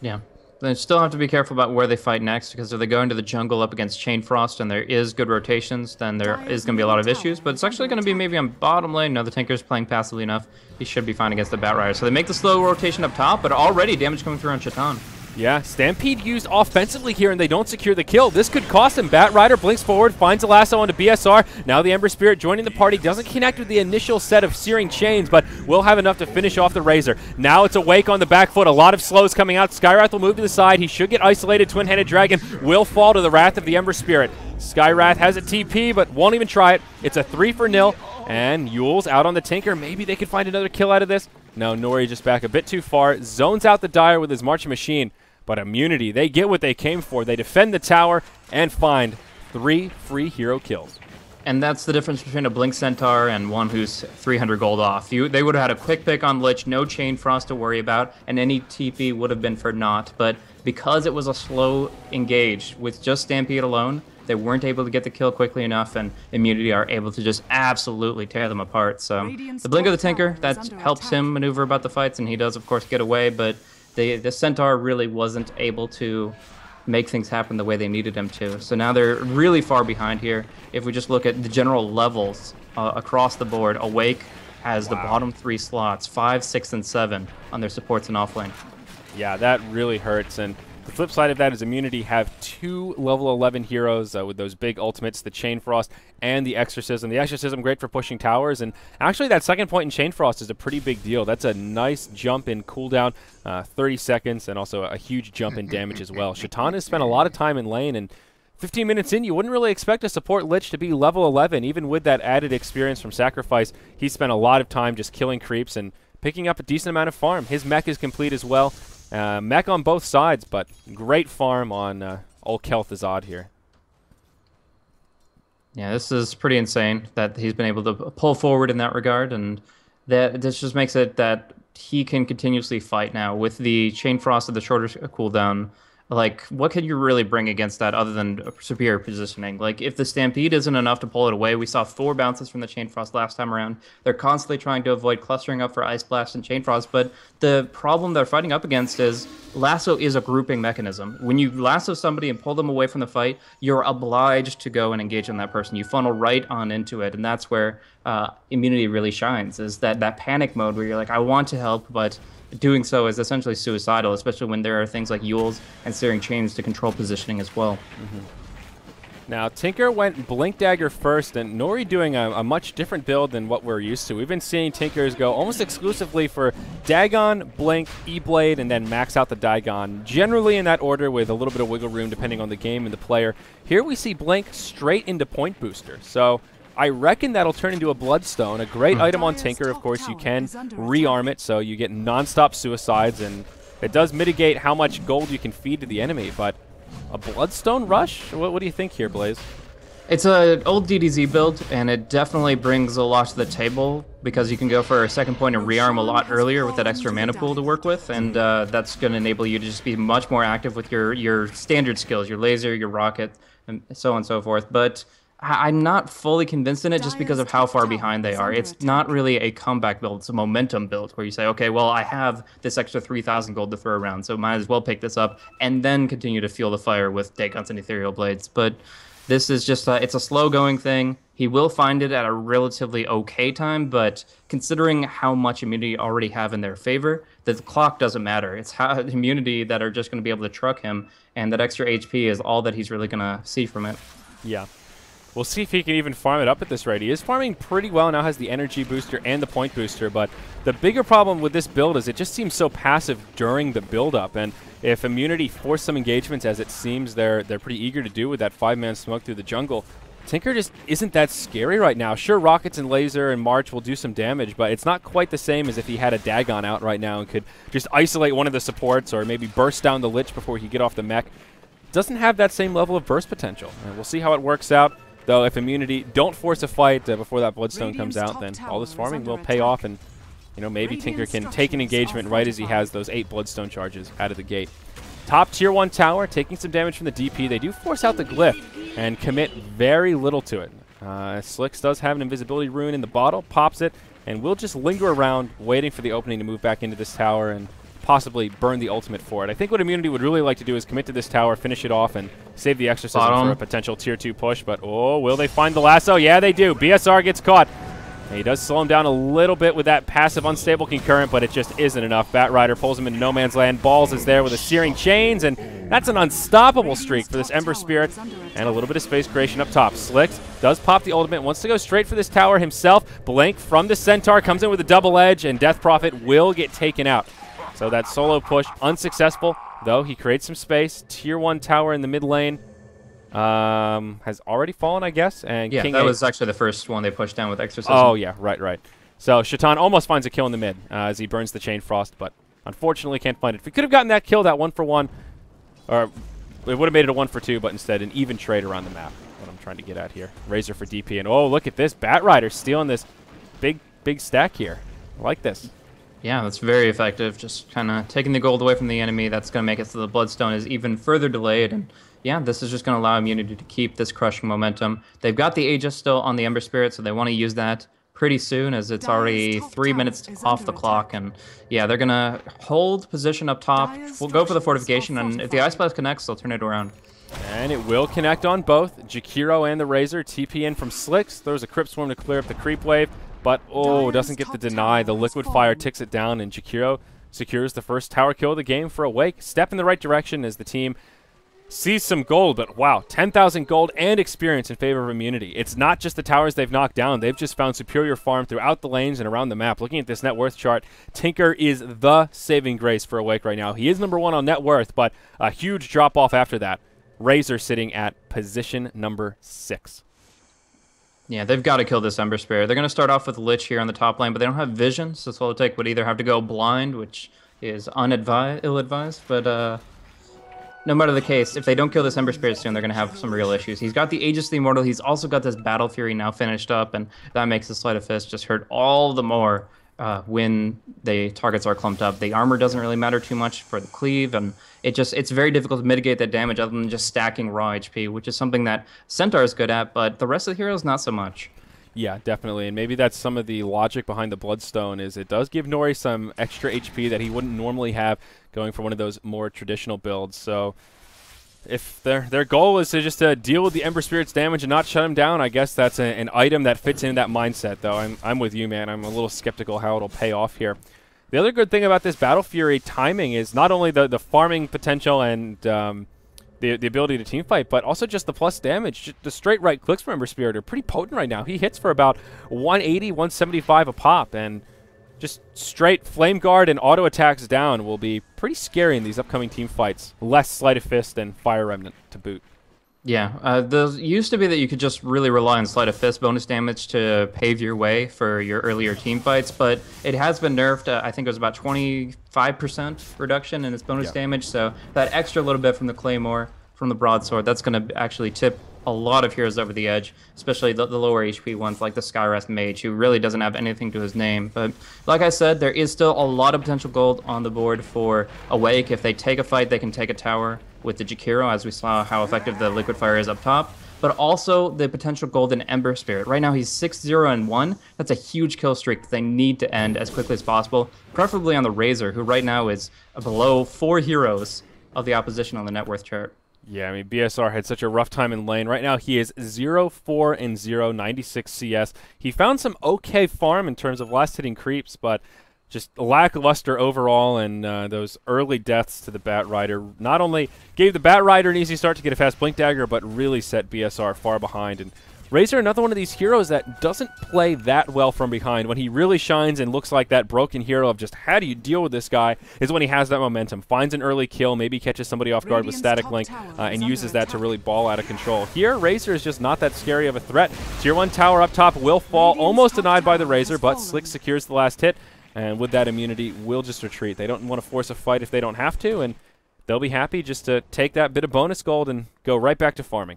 Yeah. They still have to be careful about where they fight next, because if they go into the jungle up against Chain Frost and there is good rotations, then there is going to be a lot of issues, but it's actually going to be maybe on bottom lane. No, the Tinker's playing passively enough. He should be fine against the Bat Rider. So they make the slow rotation up top, but already damage coming through on Chatan. Yeah, Stampede used offensively here, and they don't secure the kill. This could cost him. Bat Rider blinks forward, finds a lasso onto BSR. Now the Ember Spirit joining the party. Doesn't connect with the initial set of Searing Chains, but will have enough to finish off the Razor. Now it's Awake on the back foot. A lot of slows coming out. Skywrath will move to the side. He should get isolated. Twin-Headed Dragon will fall to the wrath of the Ember Spirit. Skywrath has a TP, but won't even try it. It's a 3-0, and Yule's out on the Tinker. Maybe they could find another kill out of this. No, Nori just back a bit too far. Zones out the Dire with his Marching Machine. But Immunity, they get what they came for. They defend the tower and find 3 free hero kills. And that's the difference between a Blink Centaur and one who's 300 gold off. They would have had a quick pick on Lich, no Chain Frost to worry about, and any TP would have been for naught. But because it was a slow engage with just Stampede alone, they weren't able to get the kill quickly enough, and Immunity are able to just absolutely tear them apart. So the Blink of the Tinker, that helps him maneuver about the fights, and he does, of course, get away, but the Centaur really wasn't able to make things happen the way they needed him to. So now they're really far behind here. If we just look at the general levels across the board, Awake has the bottom 3 slots, 5, 6, and 7 on their supports and offlane. Yeah, that really hurts. And the flip side of that is Immunity have 2 level 11 heroes with those big ultimates, the Chain Frost and the Exorcism. The Exorcism, great for pushing towers, and actually that second point in Chain Frost is a pretty big deal. That's a nice jump in cooldown, 30 seconds, and also a huge jump in damage as well. Shaitan has spent a lot of time in lane, and 15 minutes in, you wouldn't really expect a support Lich to be level 11. Even with that added experience from Sacrifice, he spent a lot of time just killing creeps and picking up a decent amount of farm. His mech is complete as well. Mech on both sides, but great farm on old Kel'Thuzad here. Yeah, this is pretty insane that he's been able to pull forward in that regard, and this just makes it that he can continuously fight now with the Chain Frost at the shorter cooldown. Like, what can you really bring against that other than superior positioning? Like, if the Stampede isn't enough to pull it away, we saw 4 bounces from the Chain Frost last time around. They're constantly trying to avoid clustering up for Ice Blast and Chain Frost, but the problem they're fighting up against is lasso is a grouping mechanism. When you lasso somebody and pull them away from the fight, you're obliged to go and engage on that person. You funnel right on into it, and that's where Immunity really shines, is that panic mode where you're like, I want to help, but doing so is essentially suicidal, especially when there are things like Yules and Searing Chains to control positioning as well. Now, Tinker went Blink Dagger first, and Nori doing a much different build than what we're used to. We've been seeing Tinkers go almost exclusively for Dagon, Blink, E-Blade, and then max out the Dagon, generally in that order with a little bit of wiggle room depending on the game and the player. Here we see Blink straight into Point Booster, so I reckon that'll turn into a Bloodstone, a great item on Tinker. Of course, you can rearm it, so you get non-stop suicides, and it does mitigate how much gold you can feed to the enemy, but a Bloodstone rush? What do you think here, Blaze? It's an old DDZ build, and it definitely brings a lot to the table because you can go for a second point and rearm a lot earlier with that extra mana pool to work with, and that's going to enable you to just be much more active with your standard skills, your laser, your rocket, and so on and so forth. But I'm not fully convinced in it just because of how far behind they are. It's not really a comeback build. It's a momentum build where you say, okay, well, I have this extra 3,000 gold to throw around, so might as well pick this up and then continue to fuel the fire with Daguns and Ethereal Blades. But this is just, it's a slow-going thing. He will find it at a relatively okay time, but considering how much Immunity already have in their favor, the clock doesn't matter. It's how Immunity that are just going to be able to truck him, and that extra HP is all that he's really going to see from it. Yeah. We'll see if he can even farm it up at this rate. He is farming pretty well, now has the energy booster and the point booster, but the bigger problem with this build is it just seems so passive during the build-up, and if Immunity force some engagements, as it seems they're pretty eager to do with that 5-man smoke through the jungle, Tinker just isn't that scary right now. Sure, Rockets and Laser and March will do some damage, but it's not quite the same as if he had a Dagon out right now and could just isolate one of the supports or maybe burst down the Lich before he get off the mech. Doesn't have that same level of burst potential, and we'll see how it works out. Though if Immunity don't force a fight before that Bloodstone comes out, then all this farming will pay off, and maybe Tinker can take an engagement right as he has those 8 Bloodstone charges out of the gate. Top tier 1 tower, taking some damage from the DP. They do force out the Glyph and commit very little to it. Slicks does have an invisibility rune in the bottle, pops it, and will just linger around waiting for the opening to move back into this tower and possibly burn the ultimate for it. I think what Immunity would really like to do is commit to this tower, finish it off, and save the Exorcism for a potential tier 2 push. But, oh, will they find the lasso? Yeah, they do. BSR gets caught. And he does slow him down a little bit with that passive unstable concurrent, but it just isn't enough. Batrider pulls him into no man's land. Balls is there with a Searing Chains, and that's an unstoppable streak for this Ember Spirit. And a little bit of space creation up top. Slicks does pop the ultimate, wants to go straight for this tower himself. Blink from the Centaur, comes in with a double edge, and Death Prophet will get taken out. So that solo push unsuccessful, though he creates some space. Tier 1 tower in the mid lane has already fallen, I guess. And yeah, King that A was actually the first one they pushed down with Exorcism. Oh, yeah, right. So Shaitan almost finds a kill in the mid as he burns the Chain Frost, but unfortunately can't find it. If he could have gotten that kill, that 1-for-1, or it would have made it a 1-for-2, but instead an even trade around the map. What I'm trying to get at here. Razor for DP, and oh, look at this. Bat Rider stealing this big stack here. I like this. Yeah, that's very effective. Just kind of taking the gold away from the enemy. That's going to make it so the Bloodstone is even further delayed. And yeah, this is just going to allow Immunity to keep this crushing momentum. They've got the Aegis still on the Ember Spirit, so they want to use that pretty soon, as it's already 3 minutes off the clock. And yeah, they're going to hold position up top. We'll go for the fortification, and if the Ice Blast connects, they'll turn it around. And it will connect on both. Jakiro and the Razor. TP in from Slicks. Throws a Crypt Swarm to clear up the creep wave. But, oh, doesn't get the deny. The Liquid Fire ticks it down, and Jakiro secures the first tower kill of the game for Awake. Step in the right direction as the team sees some gold, but wow, 10,000 gold and experience in favor of Immunity. It's not just the towers they've knocked down. They've just found superior farm throughout the lanes and around the map. Looking at this net worth chart, Tinker is the saving grace for Awake right now. He is number 1 on net worth, but a huge drop-off after that. Razor sitting at position number 6. Yeah, they've got to kill this Ember Spirit. They're going to start off with Lich here on the top lane, but they don't have vision, so Swallowtake would either have to go blind, which is ill-advised, but no matter the case, if they don't kill this Ember Spirit soon, they're going to have some real issues. He's got the Aegis the Immortal. He's also got this Battle Fury now finished up, and that makes the Sleight of Fist just hurt all the more when the targets are clumped up. The armor doesn't really matter too much for the cleave, and it's very difficult to mitigate that damage other than just stacking raw HP, which is something that Centaur is good at, but the rest of the heroes not so much. Yeah, definitely, and maybe that's some of the logic behind the Bloodstone, is it does give Nori some extra HP that he wouldn't normally have going for one of those more traditional builds. So if their goal is to just deal with the Ember Spirit's damage and not shut him down, I guess that's an item that fits into that mindset, though. I'm with you, man. I'm a little skeptical how it'll pay off here. The other good thing about this Battle Fury timing is not only the farming potential and the ability to teamfight, but also just the plus damage. Just the straight right clicks from Ember Spirit are pretty potent right now. He hits for about 180, 175 a pop, and just straight Flame Guard and auto attacks down will be pretty scary in these upcoming team fights. Less Sleight of Fist and Fire Remnant to boot. Yeah, there used to be that you could just really rely on Sleight of Fist bonus damage to pave your way for your earlier team fights, but it has been nerfed. I think it was about 25% reduction in its bonus damage, so that extra little bit from the Claymore, from the Broadsword, that's going to actually tip a lot of heroes over the edge, especially the lower HP ones like the Skywrath Mage, who really doesn't have anything to his name. But like I said, there is still a lot of potential gold on the board for Awake. If they take a fight, they can take a tower with the Jakiro, as we saw how effective the Liquid Fire is up top, but also the potential gold in Ember Spirit. Right now he's 6-0-1. That's a huge kill streak that they need to end as quickly as possible, preferably on the Razor, who right now is below 4 heroes of the opposition on the net worth chart. Yeah, I mean, BSR had such a rough time in lane. Right now, he is 0-4-0, 96 CS. He found some okay farm in terms of last-hitting creeps, but just lackluster overall, and those early deaths to the Bat Rider not only gave the Bat Rider an easy start to get a fast Blink Dagger, but really set BSR far behind. And Razor, another one of these heroes that doesn't play that well from behind. When he really shines and looks like that broken hero of just how do you deal with this guy is when he has that momentum, finds an early kill, maybe catches somebody off guard with Static Link, and uses that to really ball out of control. Here, Razor is just not that scary of a threat. Tier 1 tower up top will fall, almost denied by the Razor, but Slick secures the last hit, and with that immunity, will just retreat. They don't want to force a fight if they don't have to, and they'll be happy just to take that bit of bonus gold and go right back to farming.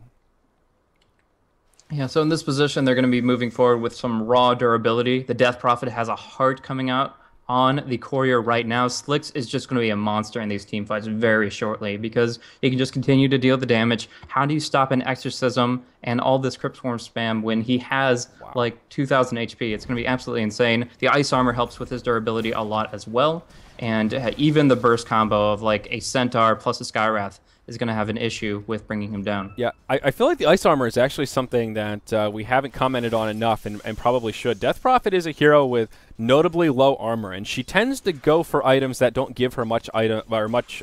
Yeah, so in this position, they're going to be moving forward with some raw durability. The Death Prophet has a heart coming out on the Courier right now. Slicks is just going to be a monster in these team fights very shortly because he can just continue to deal the damage. How do you stop an Exorcism and all this Crypt Swarm spam when he has like 2,000 HP? It's going to be absolutely insane. The Ice Armor helps with his durability a lot as well. And even the burst combo of like a Centaur plus a Skywrath is going to have an issue with bringing him down. Yeah, I feel like the Ice Armor is actually something that we haven't commented on enough and probably should. Death Prophet is a hero with notably low armor, and she tends to go for items that don't give her much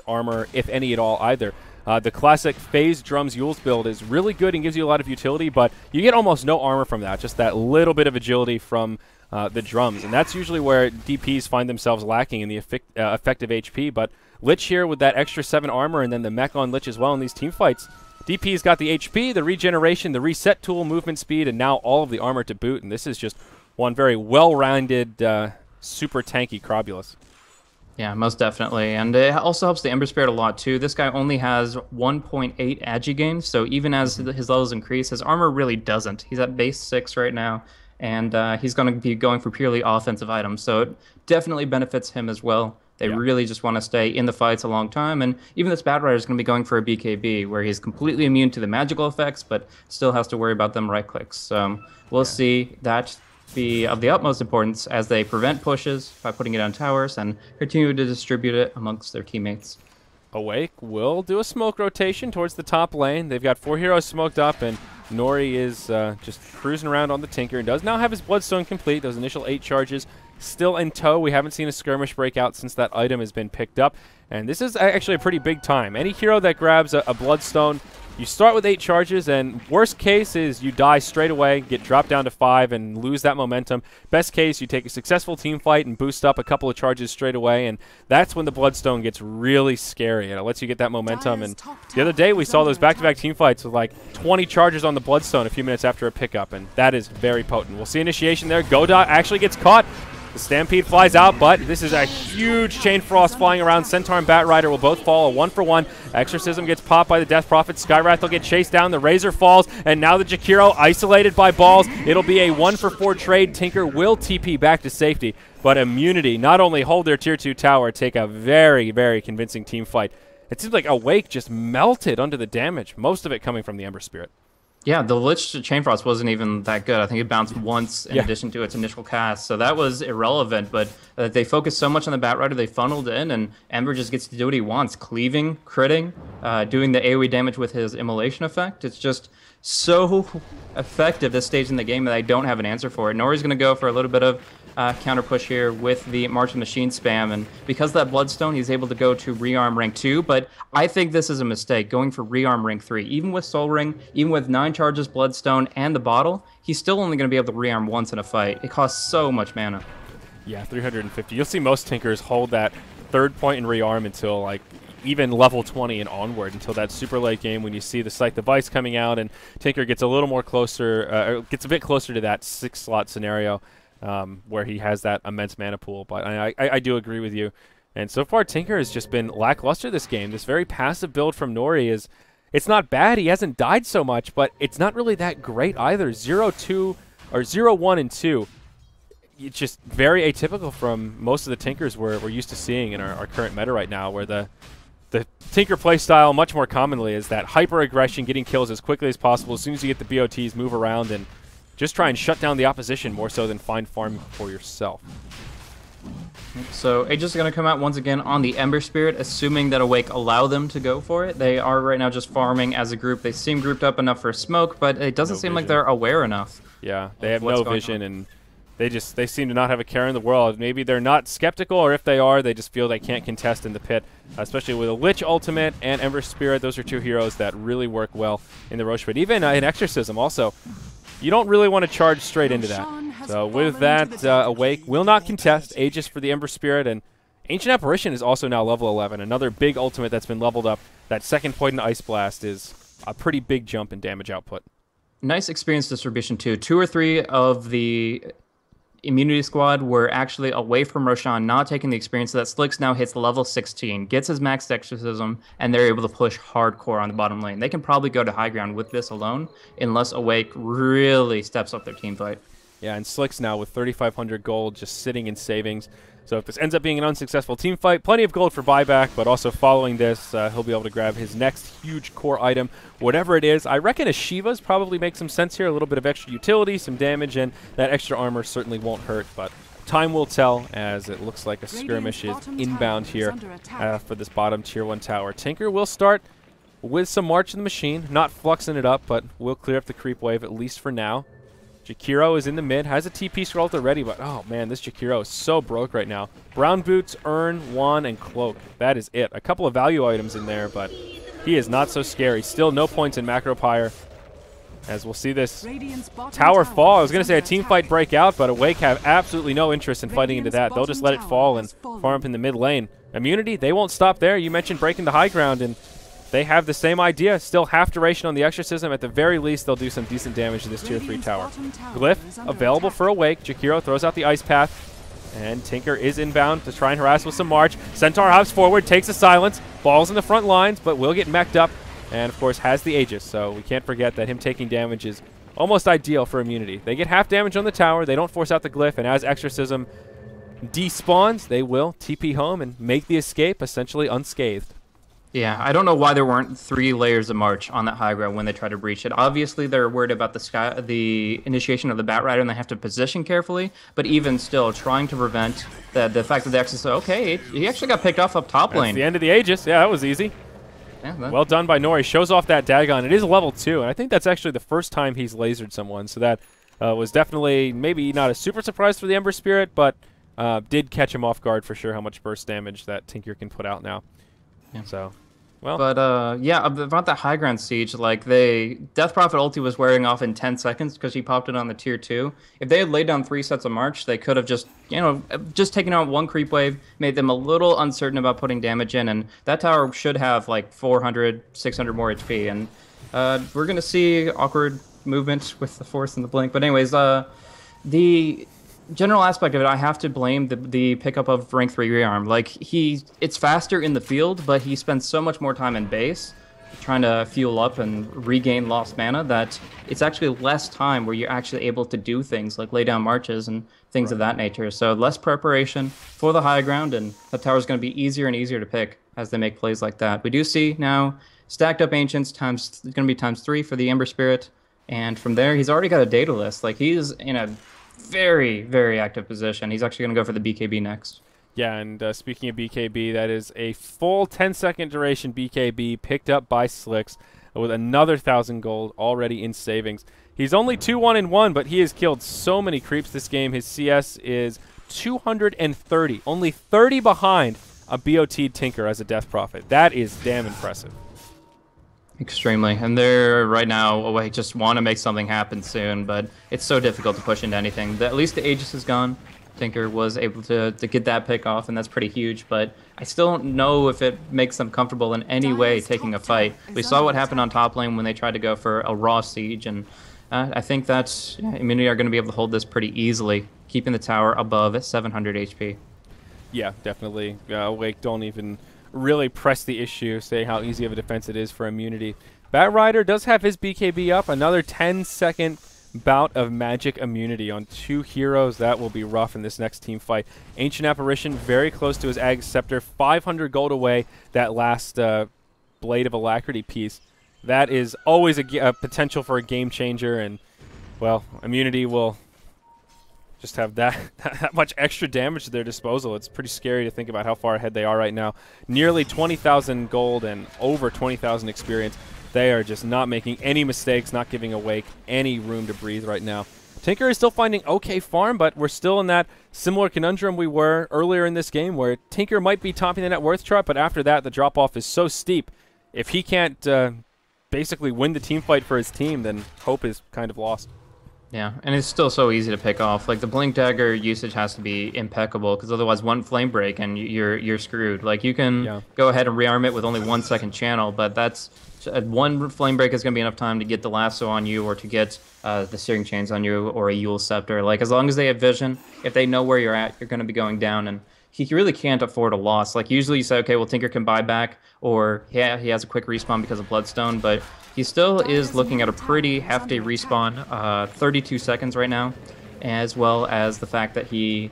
armor, if any at all, either. The classic Phase Drums Yules build is really good and gives you a lot of utility, but you get almost no armor from that, just that little bit of agility from the drums, and that's usually where DPs find themselves lacking in the effective HP, but Lich here with that extra 7 armor and then the mech on Lich as well in these team fights. DP's got the HP, the regeneration, the reset tool, movement speed, and now all of the armor to boot, and this is just one very well-rounded, super tanky Crobulus. Yeah, most definitely. And it also helps the Ember Spirit a lot, too. This guy only has 1.8 agi gains, so even as his levels increase, his armor really doesn't. He's at base 6 right now, and he's going to be going for purely offensive items, so it definitely benefits him as well. They really just want to stay in the fights a long time, and even this Bat Rider is going to be going for a BKB, where he's completely immune to the magical effects, but still has to worry about them right clicks. So we'll see that be of the utmost importance as they prevent pushes by putting it on towers and continue to distribute it amongst their teammates. Awake will do a smoke rotation towards the top lane. They've got 4 heroes smoked up, and Nori is just cruising around on the Tinker and does now have his Bloodstone complete. Those initial 8 charges still in tow. We haven't seen a skirmish break out since that item has been picked up, and this is actually a pretty big time. Any hero that grabs a Bloodstone, you start with 8 charges, and worst case is you die straight away, get dropped down to 5, and lose that momentum. Best case, you take a successful team fight and boost up a couple of charges straight away, and that's when the Bloodstone gets really scary, and it lets you get that momentum. And the other day, we saw those back-to-back team fights with like 20 charges on the Bloodstone a few minutes after a pickup, and that is very potent. We'll see initiation there. Godot actually gets caught. The Stampede flies out, but this is a huge Chain Frost flying around. Centaur and Bat Rider will both fall a 1-for-1. Exorcism gets popped by the Death Prophet. Skywrath will get chased down. The Razor falls, and now the Jakiro isolated by balls. It'll be a 1-for-4 trade. Tinker will TP back to safety, but Immunity not only hold their Tier 2 tower, take a very, very convincing team fight. It seems like Awake just melted under the damage, most of it coming from the Ember Spirit. Yeah, the Lich Chain Frost wasn't even that good. I think it bounced once in addition to its initial cast, so that was irrelevant. But they focused so much on the Bat Rider, they funneled in, and Ember just gets to do what he wants, cleaving, critting, doing the AoE damage with his Immolation effect. It's just so effective this stage in the game that I don't have an answer for it. Nori's going to go for a little bit of counter push here with the March of the Machine spam, and because of that Bloodstone, he's able to go to rearm rank 2, but I think this is a mistake, going for rearm rank 3. Even with Soul Ring, even with 9 charges, Bloodstone, and the bottle, he's still only going to be able to rearm once in a fight. It costs so much mana. Yeah, 350. You'll see most Tinkers hold that 3rd point in rearm until like even level 20 and onward, until that super late game when you see the Scythe device coming out and Tinker gets a little more closer, gets a bit closer to that 6-slot scenario. Where he has that immense mana pool. But I do agree with you. And so far, Tinker has just been lackluster this game. This very passive build from Nori it's not bad. He hasn't died so much, but it's not really that great either. 0-2 or 0-1 and 2. It's just very atypical from most of the Tinkers we're used to seeing in our current meta right now, where the Tinker playstyle much more commonly is that hyper-aggression, getting kills as quickly as possible. As soon as you get the BOTs, move around and just try and shut down the opposition more so than find farm for yourself. So Aegis is going to come out once again on the Ember Spirit, assuming that Awake allow them to go for it. They are right now just farming as a group. They seem grouped up enough for a smoke, but it doesn't seem like they're aware enough. Yeah, they have no vision, and they seem to not have a care in the world. Maybe they're not skeptical, or if they are, they just feel they can't contest in the pit, especially with a Lich Ultimate and Ember Spirit. Those are 2 heroes that really work well in the Roche pit. Even in Exorcism also. You don't really want to charge straight into that. So with that, Awake will not contest. Aegis for the Ember Spirit, and Ancient Apparition is also now level 11. Another big ultimate that's been leveled up. That 2nd point in Ice Blast is a pretty big jump in damage output. Nice experience distribution too. 2 or 3 of the Immunity squad were actually away from Roshan, not taking the experience, so that Slicks now hits level 16, gets his max Exorcism, and they're able to push hardcore on the bottom lane. They can probably go to high ground with this alone, unless Awake really steps up their team fight. Yeah, and Slicks now with 3,500 gold just sitting in savings. So if this ends up being an unsuccessful team fight, plenty of gold for buyback, but also following this, he'll be able to grab his next huge core item, whatever it is. I reckon a Shiva's probably makes some sense here, a little bit of extra utility, some damage, and that extra armor certainly won't hurt, but time will tell, as it looks like a skirmish is inbound here for this bottom tier 1 tower. Tinker will start with some March of the Machine, not fluxing it up, but will clear up the creep wave, at least for now. Jakiro is in the mid, has a TP scroll already, but oh man, this Jakiro is so broke right now. Brown Boots, Urn, Wand, and Cloak. That is it. A couple of value items in there, but he is not so scary. Still no points in Macro Pyre, as we'll see this tower fall. I was going to say a team fight break out, but Awake have absolutely no interest in fighting into that. They'll just let it fall and farm up in the mid lane. Immunity, they won't stop there. You mentioned breaking the high ground, and they have the same idea. Still half duration on the Exorcism. At the very least, they'll do some decent damage to this tier 3 tower. Glyph available for Awake. Jakiro throws out the Ice Path. And Tinker is inbound to try and harass with some March. Centaur hops forward, takes a silence, falls in the front lines, but will get mech'd up, and of course has the Aegis, so we can't forget that him taking damage is almost ideal for immunity. They get half damage on the tower, they don't force out the glyph, and as Exorcism despawns, they will TP home and make the escape essentially unscathed. Yeah, I don't know why there weren't 3 layers of March on that high ground when they try to breach it. Obviously, they're worried about the initiation of the Bat Rider, and they have to position carefully. But even still, trying to prevent the fact that the Exorcist, okay, he actually got picked off up top lane. That's the end of the Aegis. Yeah, that was easy. Yeah, well done by Nori. Shows off that Dagon. It is level 2, and I think that's actually the first time he's lasered someone. So that was definitely maybe not a super surprise for the Ember Spirit, but did catch him off guard for sure how much burst damage that Tinker can put out now. Yeah. So, well. But, yeah, about that high ground siege, like, Death Prophet ulti was wearing off in 10 seconds because he popped it on the tier 2. If they had laid down 3 sets of March, they could have just, just taken out 1 creep wave, made them a little uncertain about putting damage in, and that tower should have, like, 400, 600 more HP. And we're going to see awkward movement with the Force and the Blink. But anyways, the general aspect of it, I have to blame the pickup of rank 3 rearm. Like, it's faster in the field, but he spends so much more time in base trying to fuel up and regain lost mana that it's actually less time where you're actually able to do things like lay down marches and things of that nature. So less preparation for the high ground, and the tower's going to be easier and easier to pick as they make plays like that. We do see now stacked up Ancients it's going to be ×3 for the Ember Spirit, and from there he's already got a data list. Like, he's in a very, very active position. He's actually going to go for the BKB next. Yeah, and speaking of BKB, that is a full 10-second duration BKB picked up by Slicks with another 1,000 gold already in savings. He's only 2-1-1, but he has killed so many creeps this game. His CS is 230, only 30 behind a BOT'd Tinker as a Death Prophet. That is damn impressive. Extremely. And they're right now, I just want to make something happen soon, but it's so difficult to push into anything. At least the Aegis is gone. Tinker was able to get that pick off, and that's pretty huge, but I still don't know if it makes them comfortable in any way taking a fight. We saw what happened on top lane when they tried to go for a raw siege, and I think that Immunity are going to be able to hold this pretty easily, keeping the tower above 700 HP. Yeah, definitely. Wake don't even really press the issue, say how easy of a defense it is for Immunity. Bat Rider does have his BKB up, another 10-second bout of magic immunity on 2 heroes. That will be rough in this next team fight. Ancient Apparition very close to his Ag Scepter, 500 gold away, that last Blade of Alacrity piece. That is always a potential for a game changer, and, well, Immunity will just have that much extra damage at their disposal. It's pretty scary to think about how far ahead they are right now. Nearly 20,000 gold and over 20,000 experience. They are just not making any mistakes, not giving Awake any room to breathe right now. Tinker is still finding okay farm, but we're still in that similar conundrum we were earlier in this game where Tinker might be topping the net worth chart, but after that the drop-off is so steep. If he can't basically win the team fight for his team, then hope is kind of lost. Yeah, and it's still so easy to pick off. Like, the Blink Dagger usage has to be impeccable, because otherwise one flame break and you're screwed. Like, you can go ahead and rearm it with only 1 second channel, but that's one flame break is going to be enough time to get the lasso on you, or to get the steering chains on you, or a Yule Scepter. Like, as long as they have vision, if they know where you're at, you're going to be going down, and he really can't afford a loss. Like, usually you say, okay, well, Tinker can buy back, or yeah, he has a quick respawn because of Bloodstone, but he still is looking at a pretty hefty respawn, 32 seconds right now, as well as the fact that he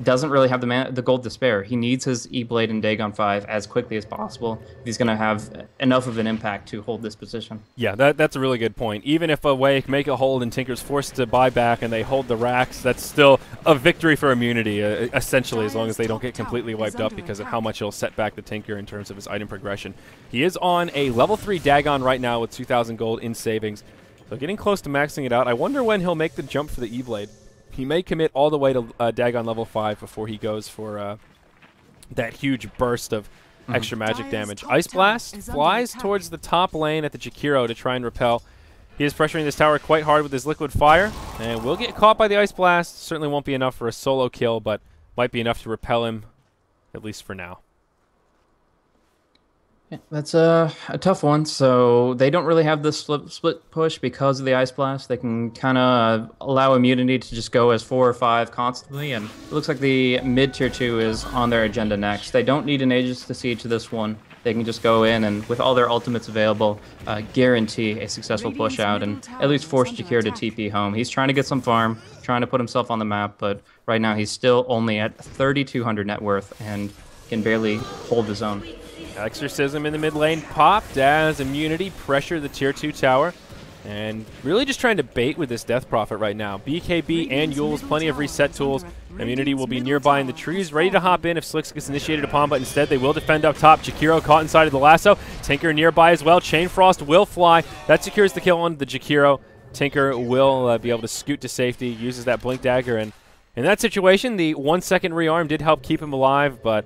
doesn't really have the gold to spare. He needs his E-Blade and Dagon 5 as quickly as possible. He's going to have enough of an impact to hold this position. Yeah, that's a really good point. Even if Awake make a hold and Tinker's forced to buy back and they hold the racks, that's still a victory for Immunity, essentially, as long as they don't get completely wiped up because of how much he'll set back the Tinker in terms of his item progression. He is on a level 3 Dagon right now with 2,000 gold in savings, so getting close to maxing it out. I wonder when he'll make the jump for the E-Blade. He may commit all the way to Dagon level 5 before he goes for that huge burst of extra magic damage. Ice Blast flies towards the top lane at the Jakiro to try and repel. He is pressuring this tower quite hard with his Liquid Fire, and will get caught by the Ice Blast. Certainly won't be enough for a solo kill, but might be enough to repel him, at least for now. Yeah, that's a tough one. So they don't really have this split push because of the Ice Blast. They can kind of allow immunity to just go as 4 or 5 constantly, and it looks like the mid tier 2 is on their agenda next. They don't need an Aegis to siege to this one. They can just go in and, with all their ultimates available, guarantee a successful push out and at least force Jakir to TP home. He's trying to get some farm, trying to put himself on the map, but right now he's still only at 3,200 net worth and can barely hold his own. Exorcism in the mid lane popped as Immunity pressure the tier 2 tower. And really just trying to bait with this Death Prophet right now. BKB and Yules, plenty of reset tools. Immunity will be nearby in the trees, ready to hop in if Slicks gets initiated upon, but instead they will defend up top. Jakiro caught inside of the lasso. Tinker nearby as well. Chain Frost will fly. That secures the kill on the Jakiro. Tinker will be able to scoot to safety, uses that Blink Dagger, and in that situation, the 1 second rearm did help keep him alive, but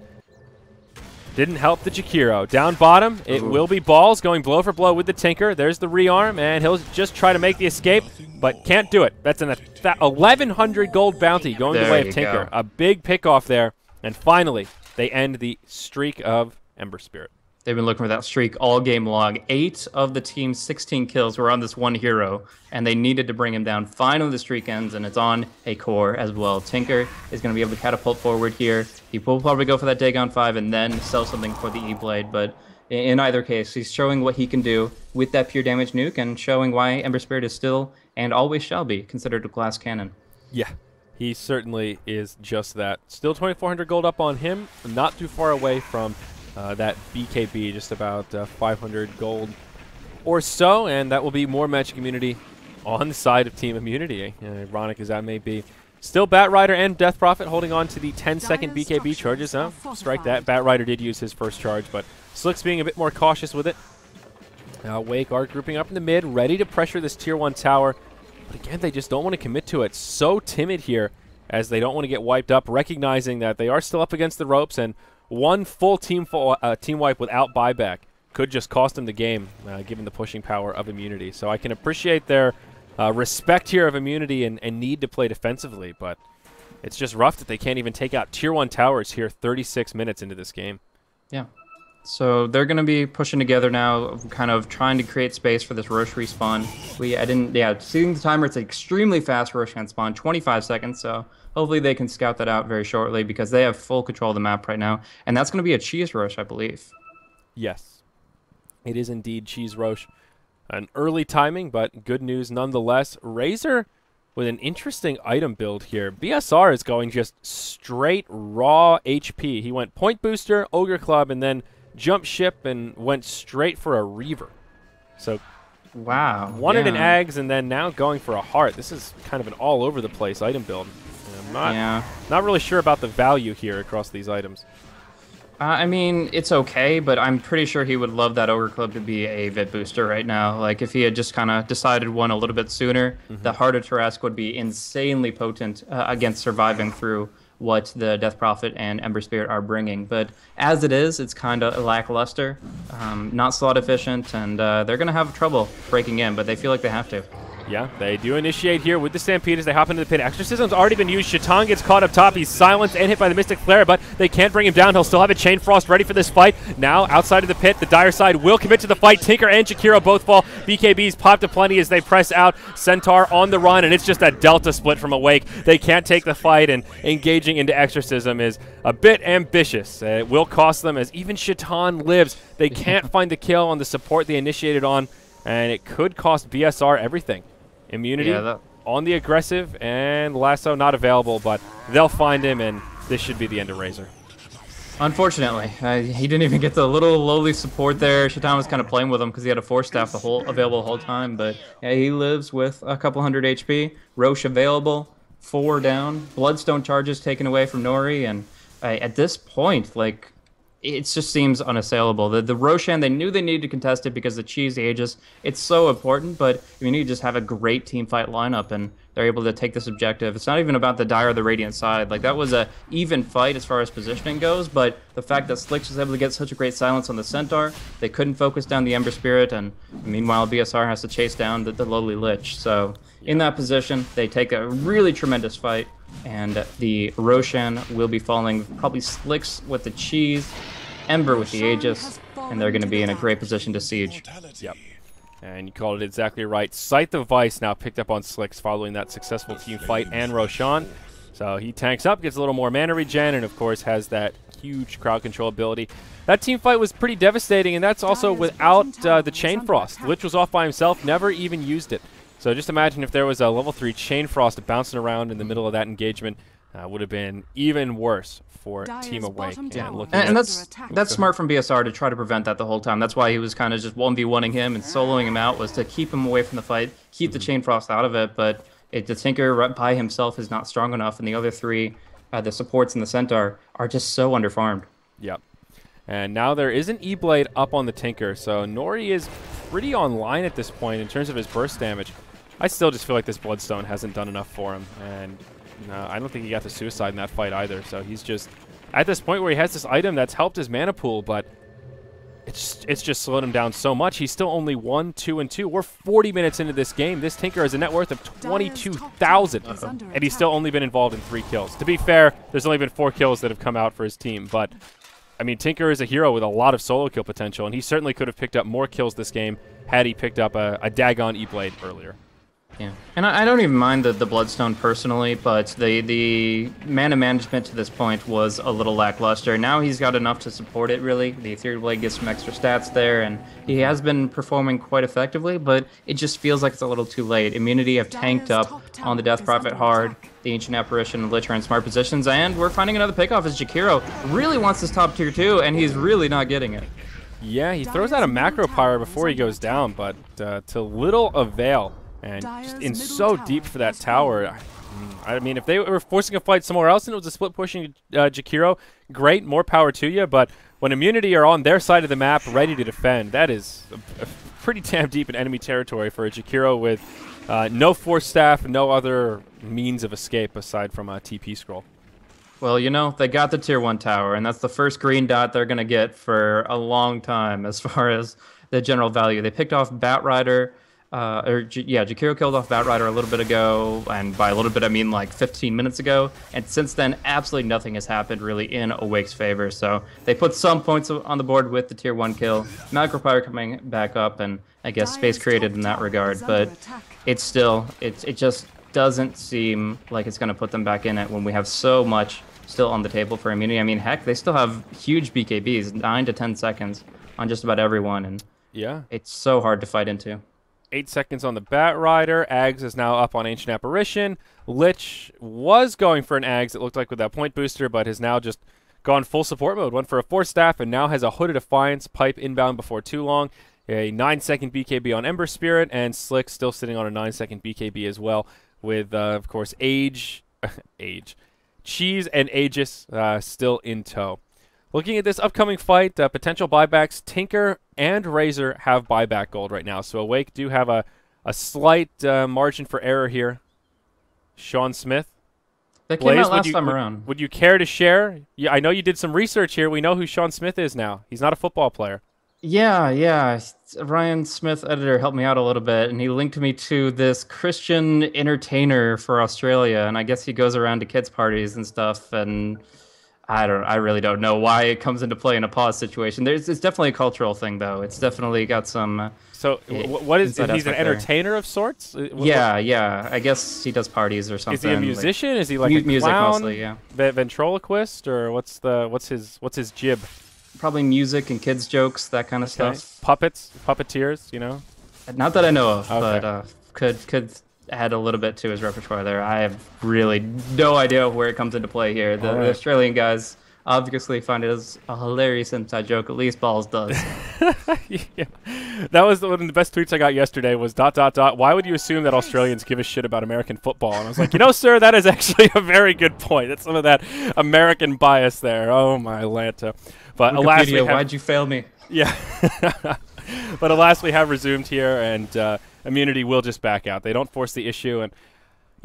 didn't help the Jakiro. Down bottom, it will be Balls going blow for blow with the Tinker. There's the rearm, and he'll just try to make the escape, but can't do it. That's an 1,100 gold bounty going the way of Tinker. A big pick off there, and finally, they end the streak of Ember Spirit. They've been looking for that streak all game long. 8 of the team's 16 kills were on this one hero, and they needed to bring him down. Finally, the streak ends, and it's on a core as well. Tinker is going to be able to catapult forward here. He will probably go for that Dagon 5 and then sell something for the E-Blade, but in either case, he's showing what he can do with that pure damage nuke and showing why Ember Spirit is still, and always shall be, considered a glass cannon. Yeah, he certainly is just that. Still 2,400 gold up on him, not too far away from that BKB, just about 500 gold or so, and that will be more Magic Immunity on the side of Team Immunity, ironic as that may be. Still Batrider and Death Prophet holding on to the 10-second BKB charges. Strike that. Batrider did use his first charge, but Slicks being a bit more cautious with it. Wake are grouping up in the mid, ready to pressure this tier 1 tower, but again, they just don't want to commit to it. So timid here, as they don't want to get wiped up, recognizing that they are still up against the ropes, and one full team wipe without buyback could just cost them the game, given the pushing power of Immunity. So I can appreciate their respect here of Immunity and need to play defensively, but it's just rough that they can't even take out tier 1 towers here 36 minutes into this game. Yeah. So they're going to be pushing together now, kind of trying to create space for this Roche respawn. Seeing the timer, it's an extremely fast Roche can spawn, 25 seconds, so hopefully they can scout that out very shortly because they have full control of the map right now, and that's going to be a Cheese Roche, I believe. Yes, it is indeed Cheese Roche. An early timing, but good news nonetheless. Razor with an interesting item build here. BSR is going just straight raw HP. He went Point Booster, Ogre Club, and then Jump Ship and went straight for a Reaver. So wow, wanted an Ags and then now going for a Heart. This is kind of an all over the place item build. I'm not really sure about the value here across these items. I mean, it's okay, but I'm pretty sure he would love that Ogre Club to be a Vit booster right now. Like, if he had just kind of decided one a little bit sooner, the Heart of Tarrasque would be insanely potent against surviving through what the Death Prophet and Ember Spirit are bringing. But as it is, it's kind of lackluster, not slot efficient, and they're going to have trouble breaking in, but they feel like they have to. Yeah, they do initiate here with the Stampede as they hop into the pit. Exorcism's already been used. Shaitan gets caught up top. He's silenced and hit by the Mystic Flare, but they can't bring him down. He'll still have a Chain Frost ready for this fight. Now, outside of the pit, the Dire Side will commit to the fight. Tinker and Jakiro both fall. BKB's popped aplenty as they press out. Centaur on the run, and it's just a Delta split from Awake. They can't take the fight, and engaging into Exorcism is a bit ambitious. It will cost them, as even Shaitan lives. They can't find the kill on the support they initiated on, and it could cost BSR everything. Immunity on the aggressive, and Lasso not available, but they'll find him, and this should be the end of Razor. Unfortunately, he didn't even get the little lowly support there. Shaitan was kind of playing with him because he had a Force Staff available the whole time, but yeah, he lives with a couple hundred HP. Roche available, 4 down. Bloodstone charges taken away from Nori, and at this point, like, it just seems unassailable. The Roshan, they knew they needed to contest it because the Cheese Aegis, it's so important, but you need to just have a great team fight lineup, and they're able to take this objective. It's not even about the Dire or the Radiant side. Like, that was a even fight as far as positioning goes, but the fact that Slicks was able to get such a great silence on the Centaur, they couldn't focus down the Ember Spirit, and meanwhile BSR has to chase down the lowly Lich. So in that position, they take a really tremendous fight, and the Roshan will be falling. Probably Slicks with the Cheese, Ember with the Aegis, and they're going to be in a great position to siege. Yep. And you called it exactly right. Scythe of Vice now picked up on Slicks following that successful team fight and Roshan. So he tanks up, gets a little more mana regen, and of course has that huge crowd control ability. That team fight was pretty devastating, and that's also without the Chain Frost. Lich was off by himself, never even used it. So just imagine if there was a level 3 Chain Frost bouncing around in the middle of that engagement. Would have been even worse for Team Awake. And that's smart from BSR to try to prevent that the whole time. That's why he was kind of just 1v1ing him and soloing him out, was to keep him away from the fight, keep the Chain Frost out of it. But the Tinker by himself is not strong enough, and the other three, the supports and the Centaur, are just so underfarmed. Yep. And now there is an E-Blade up on the Tinker, so Nori is pretty online at this point in terms of his burst damage. I still just feel like this Bloodstone hasn't done enough for him, and I don't think he got the suicide in that fight either. So he's just at this point where he has this item that's helped his mana pool, but it's just slowed him down so much. He's still only 1, 2, and 2. We're 40 minutes into this game. This Tinker has a net worth of 22,000, and he's still only been involved in 3 kills. To be fair, there's only been 4 kills that have come out for his team, but I mean, Tinker is a hero with a lot of solo kill potential, and he certainly could have picked up more kills this game had he picked up a Dagon E-Blade earlier. Yeah, and I don't even mind the Bloodstone personally, but the mana management to this point was a little lackluster. Now he's got enough to support it, really. The Ethereal Blade gets some extra stats there, and he has been performing quite effectively, but it just feels like it's a little too late. Immunity have tanked up on the Death Prophet hard. The Ancient Apparition and Lich are in smart positions, and we're finding another pickoff as Jakiro really wants this top tier 2, and he's really not getting it. Yeah, he throws out a Macro Pyre before he goes down, but to little avail. And just in so deep for that tower. I mean, if they were forcing a fight somewhere else and it was a split pushing Jakiro, great, more power to you. But when Immunity are on their side of the map ready to defend, that is a pretty damn deep in enemy territory for a Jakiro with no Force Staff, no other means of escape aside from a TP scroll. Well, you know, they got the tier 1 tower, and that's the first green dot they're going to get for a long time as far as the general value. They picked off Batrider. Jakiro killed off Batrider a little bit ago, and by a little bit I mean like 15 minutes ago, and since then absolutely nothing has happened really in Awake's favor. So they put some points on the board with the tier 1 kill, Macro Pyre coming back up, and I guess space created in that regard, but it's still, it just doesn't seem like it's going to put them back in it when we have so much still on the table for Immunity. I mean, heck, they still have huge BKBs, 9 to 10 seconds on just about everyone, and yeah, it's so hard to fight into. 8 seconds on the Batrider. Ags is now up on Ancient Apparition. Lich was going for an Ags, it looked like, with that point booster, but has now just gone full support mode. Went for a Force Staff and now has a Hooded Defiance pipe inbound before too long. A 9-second BKB on Ember Spirit, and Slick still sitting on a 9-second BKB as well, with, of course, Cheese and Aegis still in tow. Looking at this upcoming fight, potential buybacks, Tinker and Razor have buyback gold right now. So Awake do have a slight margin for error here. Sean Smith. That came out last time around. Would you care to share? Yeah, I know you did some research here. We know who Sean Smith is now. He's not a football player. Yeah. Ryan Smith, editor, helped me out a little bit, and he linked me to this Christian entertainer for Australia, and I guess he goes around to kids' parties and stuff, and I really don't know why it comes into play in a pause situation. It's definitely a cultural thing, though. It's definitely got some. So what is? He's an entertainer of sorts. Yeah. I guess he does parties or something. Is he a musician? Is he like a music clown? Mostly? Yeah. Ventriloquist, or what's his jib? Probably music and kids jokes, that kind of stuff. Puppets, puppeteers, you know. Not that I know of, okay. But could add a little bit to his repertoire there. I have really no idea where it comes into play here. The Australian guys obviously find it as a hilarious inside joke. At least Balls does. Yeah. That was one of the best tweets I got yesterday was ... Why would you assume that Australians give a shit about American football? And I was like, sir, that is actually a very good point. That's some of that American bias there. Oh, my Lanta. But alas, why'd you fail me? Yeah. But alas, we have resumed here, and Immunity will just back out. They don't force the issue, and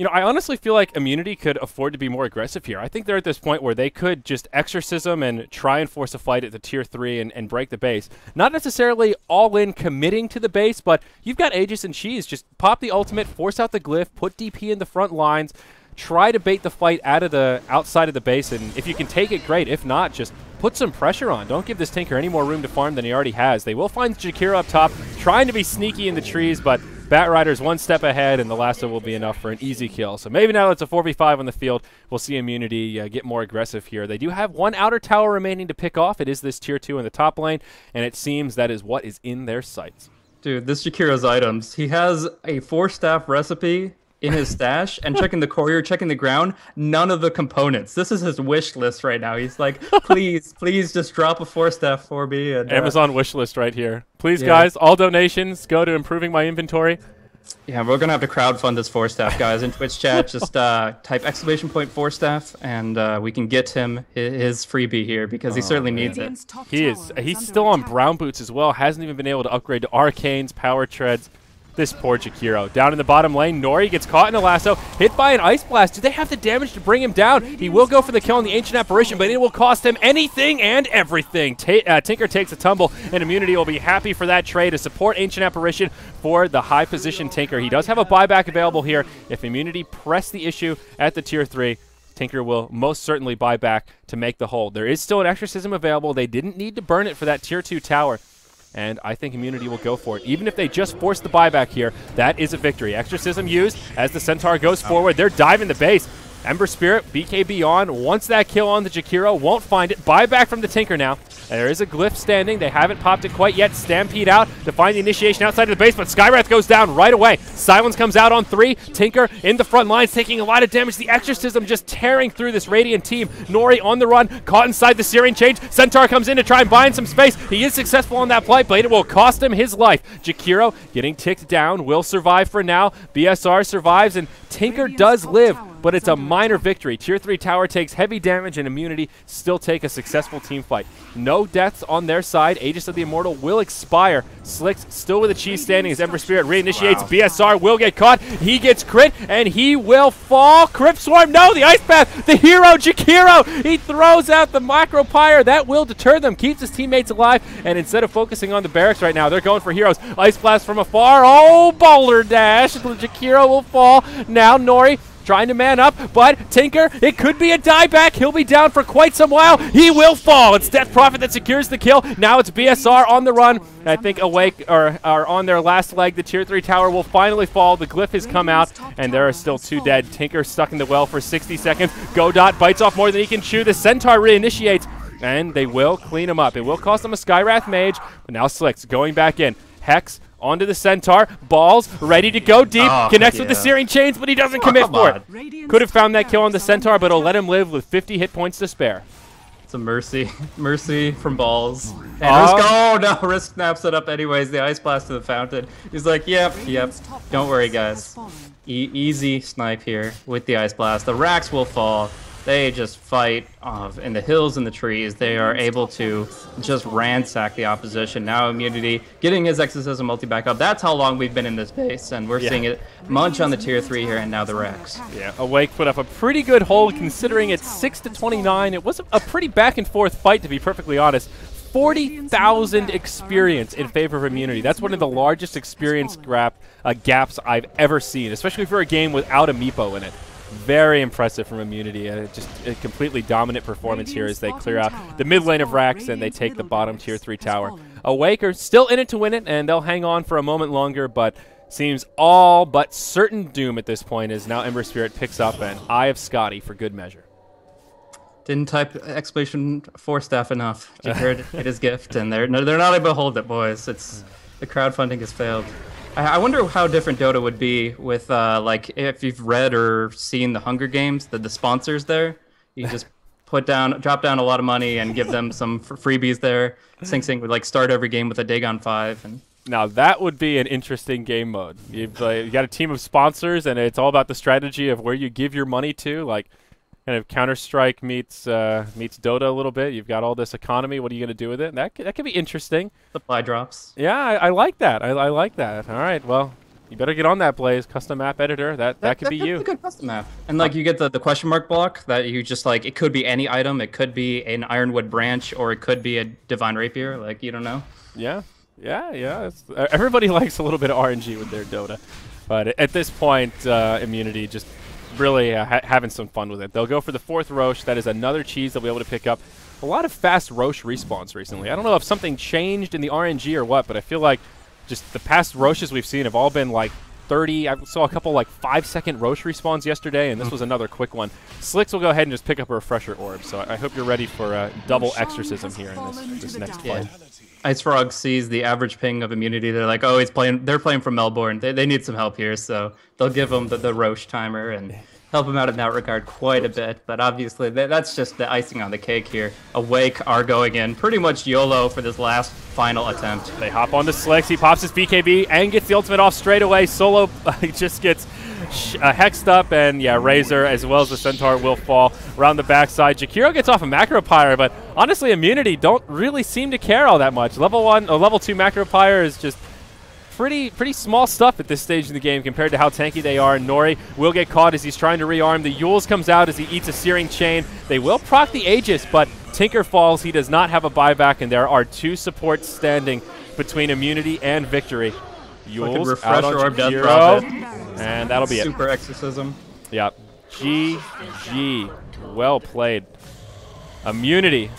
I honestly feel like Immunity could afford to be more aggressive here. I think they're at this point where they could just exorcism and try and force a fight at the tier 3 and break the base. Not necessarily all in committing to the base, but you've got Aegis and Cheese. Just pop the ultimate, force out the glyph, put DP in the front lines, try to bait the fight out of the outside of the base, and if you can take it, great. If not, just put some pressure on. Don't give this Tinker any more room to farm than he already has. They will find Jakiro up top, trying to be sneaky in the trees, but Batrider's one step ahead, and the lasso will be enough for an easy kill. So maybe now it's a 4v5 on the field. We'll see Immunity get more aggressive here. They do have one outer tower remaining to pick off. It is this tier 2 in the top lane, and it seems that is what is in their sights. Dude, this Jakiro's items. He has a 4-staff recipe in his stash, and checking the courier, checking the ground, none of the components. This is his wish list right now. He's like, please just drop a 4-staff for me. And, Amazon wish list right here. Please, guys, all donations go to improving my inventory. Yeah, we're going to have to crowdfund this 4-staff, guys. In Twitch chat, just type ! 4-staff, and we can get him his freebie here, because he certainly needs it. He's still on brown boots as well. Hasn't even been able to upgrade to arcanes, power treads. This poor Jakiro. Down in the bottom lane, Nori gets caught in a lasso, hit by an Ice Blast. Do they have the damage to bring him down? He will go for the kill on the Ancient Apparition, but it will cost him anything and everything. Tinker takes a tumble, and Immunity will be happy for that trade to support Ancient Apparition for the high position Tinker. He does have a buyback available here. If Immunity press the issue at the tier 3, Tinker will most certainly buy back to make the hold. There is still an Exorcism available. They didn't need to burn it for that tier 2 tower. And I think Immunity will go for it. Even if they just force the buyback here, that is a victory. Exorcism used as the Centaur goes forward. They're diving the base. Ember Spirit, BKB on, wants that kill on the Jakiro, won't find it. Buyback from the Tinker now. There is a glyph standing. They haven't popped it quite yet. Stampede out to find the initiation outside of the base, but Skywrath goes down right away. Silence comes out on 3. Tinker in the front lines, taking a lot of damage. The Exorcism just tearing through this Radiant team. Nori on the run, caught inside the Searing Change. Centaur comes in to try and bind some space. He is successful on that Blight Blade. It will cost him his life. Jakiro getting ticked down, will survive for now. BSR survives, and Tinker does live, but it's a minor victory. Tier 3 tower takes heavy damage, and Immunity still take a successful team fight. No deaths on their side. Aegis of the Immortal will expire. Slicks still with a cheese standing as Ember Spirit reinitiates. BSR will get caught. He gets crit, and he will fall. Crypt Swarm, no, the Ice Path. The hero, Jakiro, he throws out the Micro Pyre. That will deter them, keeps his teammates alive, and instead of focusing on the barracks right now, they're going for heroes. Ice Blast from afar. Oh, Boulder Dash. Jakiro will fall. Now Nori trying to man up, but Tinker, it could be a dieback. He'll be down for quite some while. He will fall. It's Death Prophet that secures the kill. Now it's BSR on the run. I think Awake are on their last leg. The tier 3 tower will finally fall. The glyph has come out, and there are still 2 dead. Tinker stuck in the well for 60 seconds. Godot bites off more than he can chew. The Centaur reinitiates, and they will clean him up. It will cost them a Skywrath Mage, but now Slicks going back in. Hex onto the Centaur, balls, ready to go deep, connects with the Searing Chains, but he doesn't commit for it. Could have found that kill on the Centaur, but it'll let him live with 50 hit points to spare. It's a mercy. Mercy from balls. And Risk snaps it up anyways, the Ice Blast to the fountain. He's like, yep, don't worry guys. Easy snipe here with the Ice Blast. The racks will fall. They just fight in the hills and the trees. They are able to just ransack the opposition. Now Immunity getting his Exorcism multi back up. That's how long we've been in this base, and we're seeing it munch on the tier 3 here, and now the Rex. Yeah, Awake put up a pretty good hold considering it's 6-29. It was a pretty back and forth fight, to be perfectly honest. 40,000 experience in favor of Immunity. That's one of the largest experience gaps I've ever seen, especially for a game without a Meepo in it. Very impressive from Immunity. Just a completely dominant performance here as they clear out the mid lane of Rax and they take the bottom tier 3 tower. Awake are still in it to win it, and they'll hang on for a moment longer, but seems all but certain doom at this point as now Ember Spirit picks up an Eye of Scotty for good measure. Didn't type exclamation 4-staff enough. You heard it is gift, and they're not able to hold it, boys. It's the crowdfunding has failed. I wonder how different Dota would be with, like, if you've read or seen the Hunger Games, the sponsors there. You just drop down a lot of money and give them some freebies there. Sing Sing would, like, start every game with a Dagon 5. And now, that would be an interesting game mode. You got a team of sponsors, and it's all about the strategy of where you give your money to, like, kind of Counter-Strike meets Dota a little bit. You've got all this economy. What are you going to do with it? That could be interesting. Supply drops. Yeah, I like that. I like that. All right, well, you better get on that, Blaze. Custom map editor. That could be you. That's a good custom map. And, like, you get the question mark block that you just, like, it could be any item. It could be an Ironwood branch, or it could be a Divine Rapier. Like, you don't know. Yeah. Everybody likes a little bit of RNG with their Dota. But at this point, Immunity just really having some fun with it. They'll go for the 4th Roche. That is another cheese they'll be able to pick up. A lot of fast Roche respawns recently. I don't know if something changed in the RNG or what, but I feel like just the past Roches we've seen have all been like 30. I saw a couple like 5-second Roche respawns yesterday, and this was another quick one. Slicks will go ahead and just pick up a refresher orb, so I hope you're ready for a double exorcism here in this next fight. Ice Frog sees the average ping of immunity. They're like, oh, they're playing from Melbourne. They need some help here, so they'll give him the Roche timer and help him out in that regard quite a bit. But obviously, that's just the icing on the cake here. Awake are going in pretty much YOLO for this last final attempt. They hop onto Slicks. He pops his BKB and gets the ultimate off straight away. Solo just gets hexed up, and yeah, Razor as well as the Centaur will fall around the backside. Jakiro gets off a Macro Pyre, but honestly, Immunity don't really seem to care all that much. Level 1 or Level 2 Macro Pyre is just pretty small stuff at this stage in the game compared to how tanky they are. Nori will get caught as he's trying to rearm. The Yules comes out as he eats a Searing Chain. They will proc the Aegis, but Tinker falls. He does not have a buyback, and there are 2 supports standing between Immunity and Victory. Yules out on Jakiro, and that'll be it. Super Exorcism. Yeah. GG. Well played. Immunity,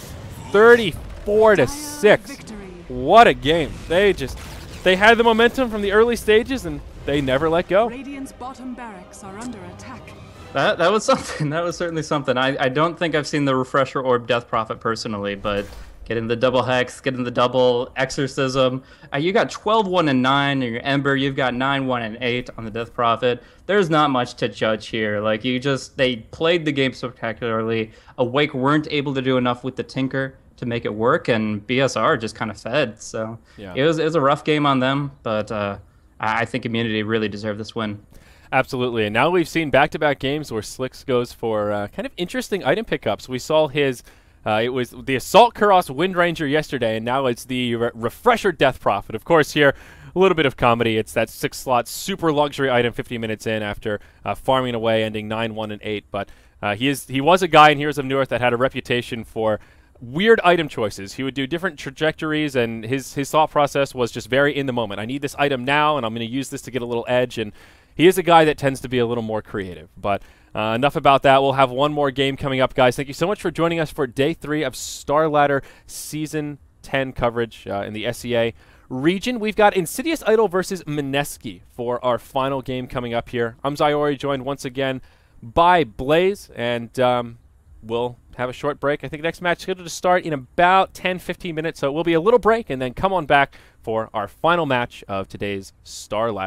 34-6. What a game. They had the momentum from the early stages, and they never let go. Radiant's bottom barracks are under attack. That was something. That was certainly something. I don't think I've seen the Refresher Orb Death Prophet personally, but getting the double Hex, getting the double Exorcism. You got 12-1 and 9 in your Ember. You've got 9-1 and 8 on the Death Prophet. There's not much to judge here. Like, they played the game spectacularly. Awake weren't able to do enough with the Tinker to make it work, and BSR just kind of fed. So yeah. It was a rough game on them, but I think Immunity really deserved this win. Absolutely, and now we've seen back-to-back games where Slicks goes for kind of interesting item pickups. We saw his, it was the Assault Kuros Wind Ranger yesterday, and now it's the Refresher Death Prophet. Of course, here, a little bit of comedy. It's that 6-slot super luxury item 50 minutes in after farming away, ending 9-1 and 8. But he was a guy in Heroes of Newerth that had a reputation for weird item choices. He would do different trajectories, and his thought process was just very in the moment. I need this item now, and I'm going to use this to get a little edge, and he is a guy that tends to be a little more creative. But enough about that. We'll have one more game coming up, guys. Thank you so much for joining us for Day 3 of Starladder Season 10 coverage in the SEA region. We've got Insidious Idol versus Mineski for our final game coming up here. I'm Zyori, joined once again by Blaze, and we'll have a short break. I think next match is scheduled to start in about 10-15 minutes, so it will be a little break, and then come on back for our final match of today's Starladder.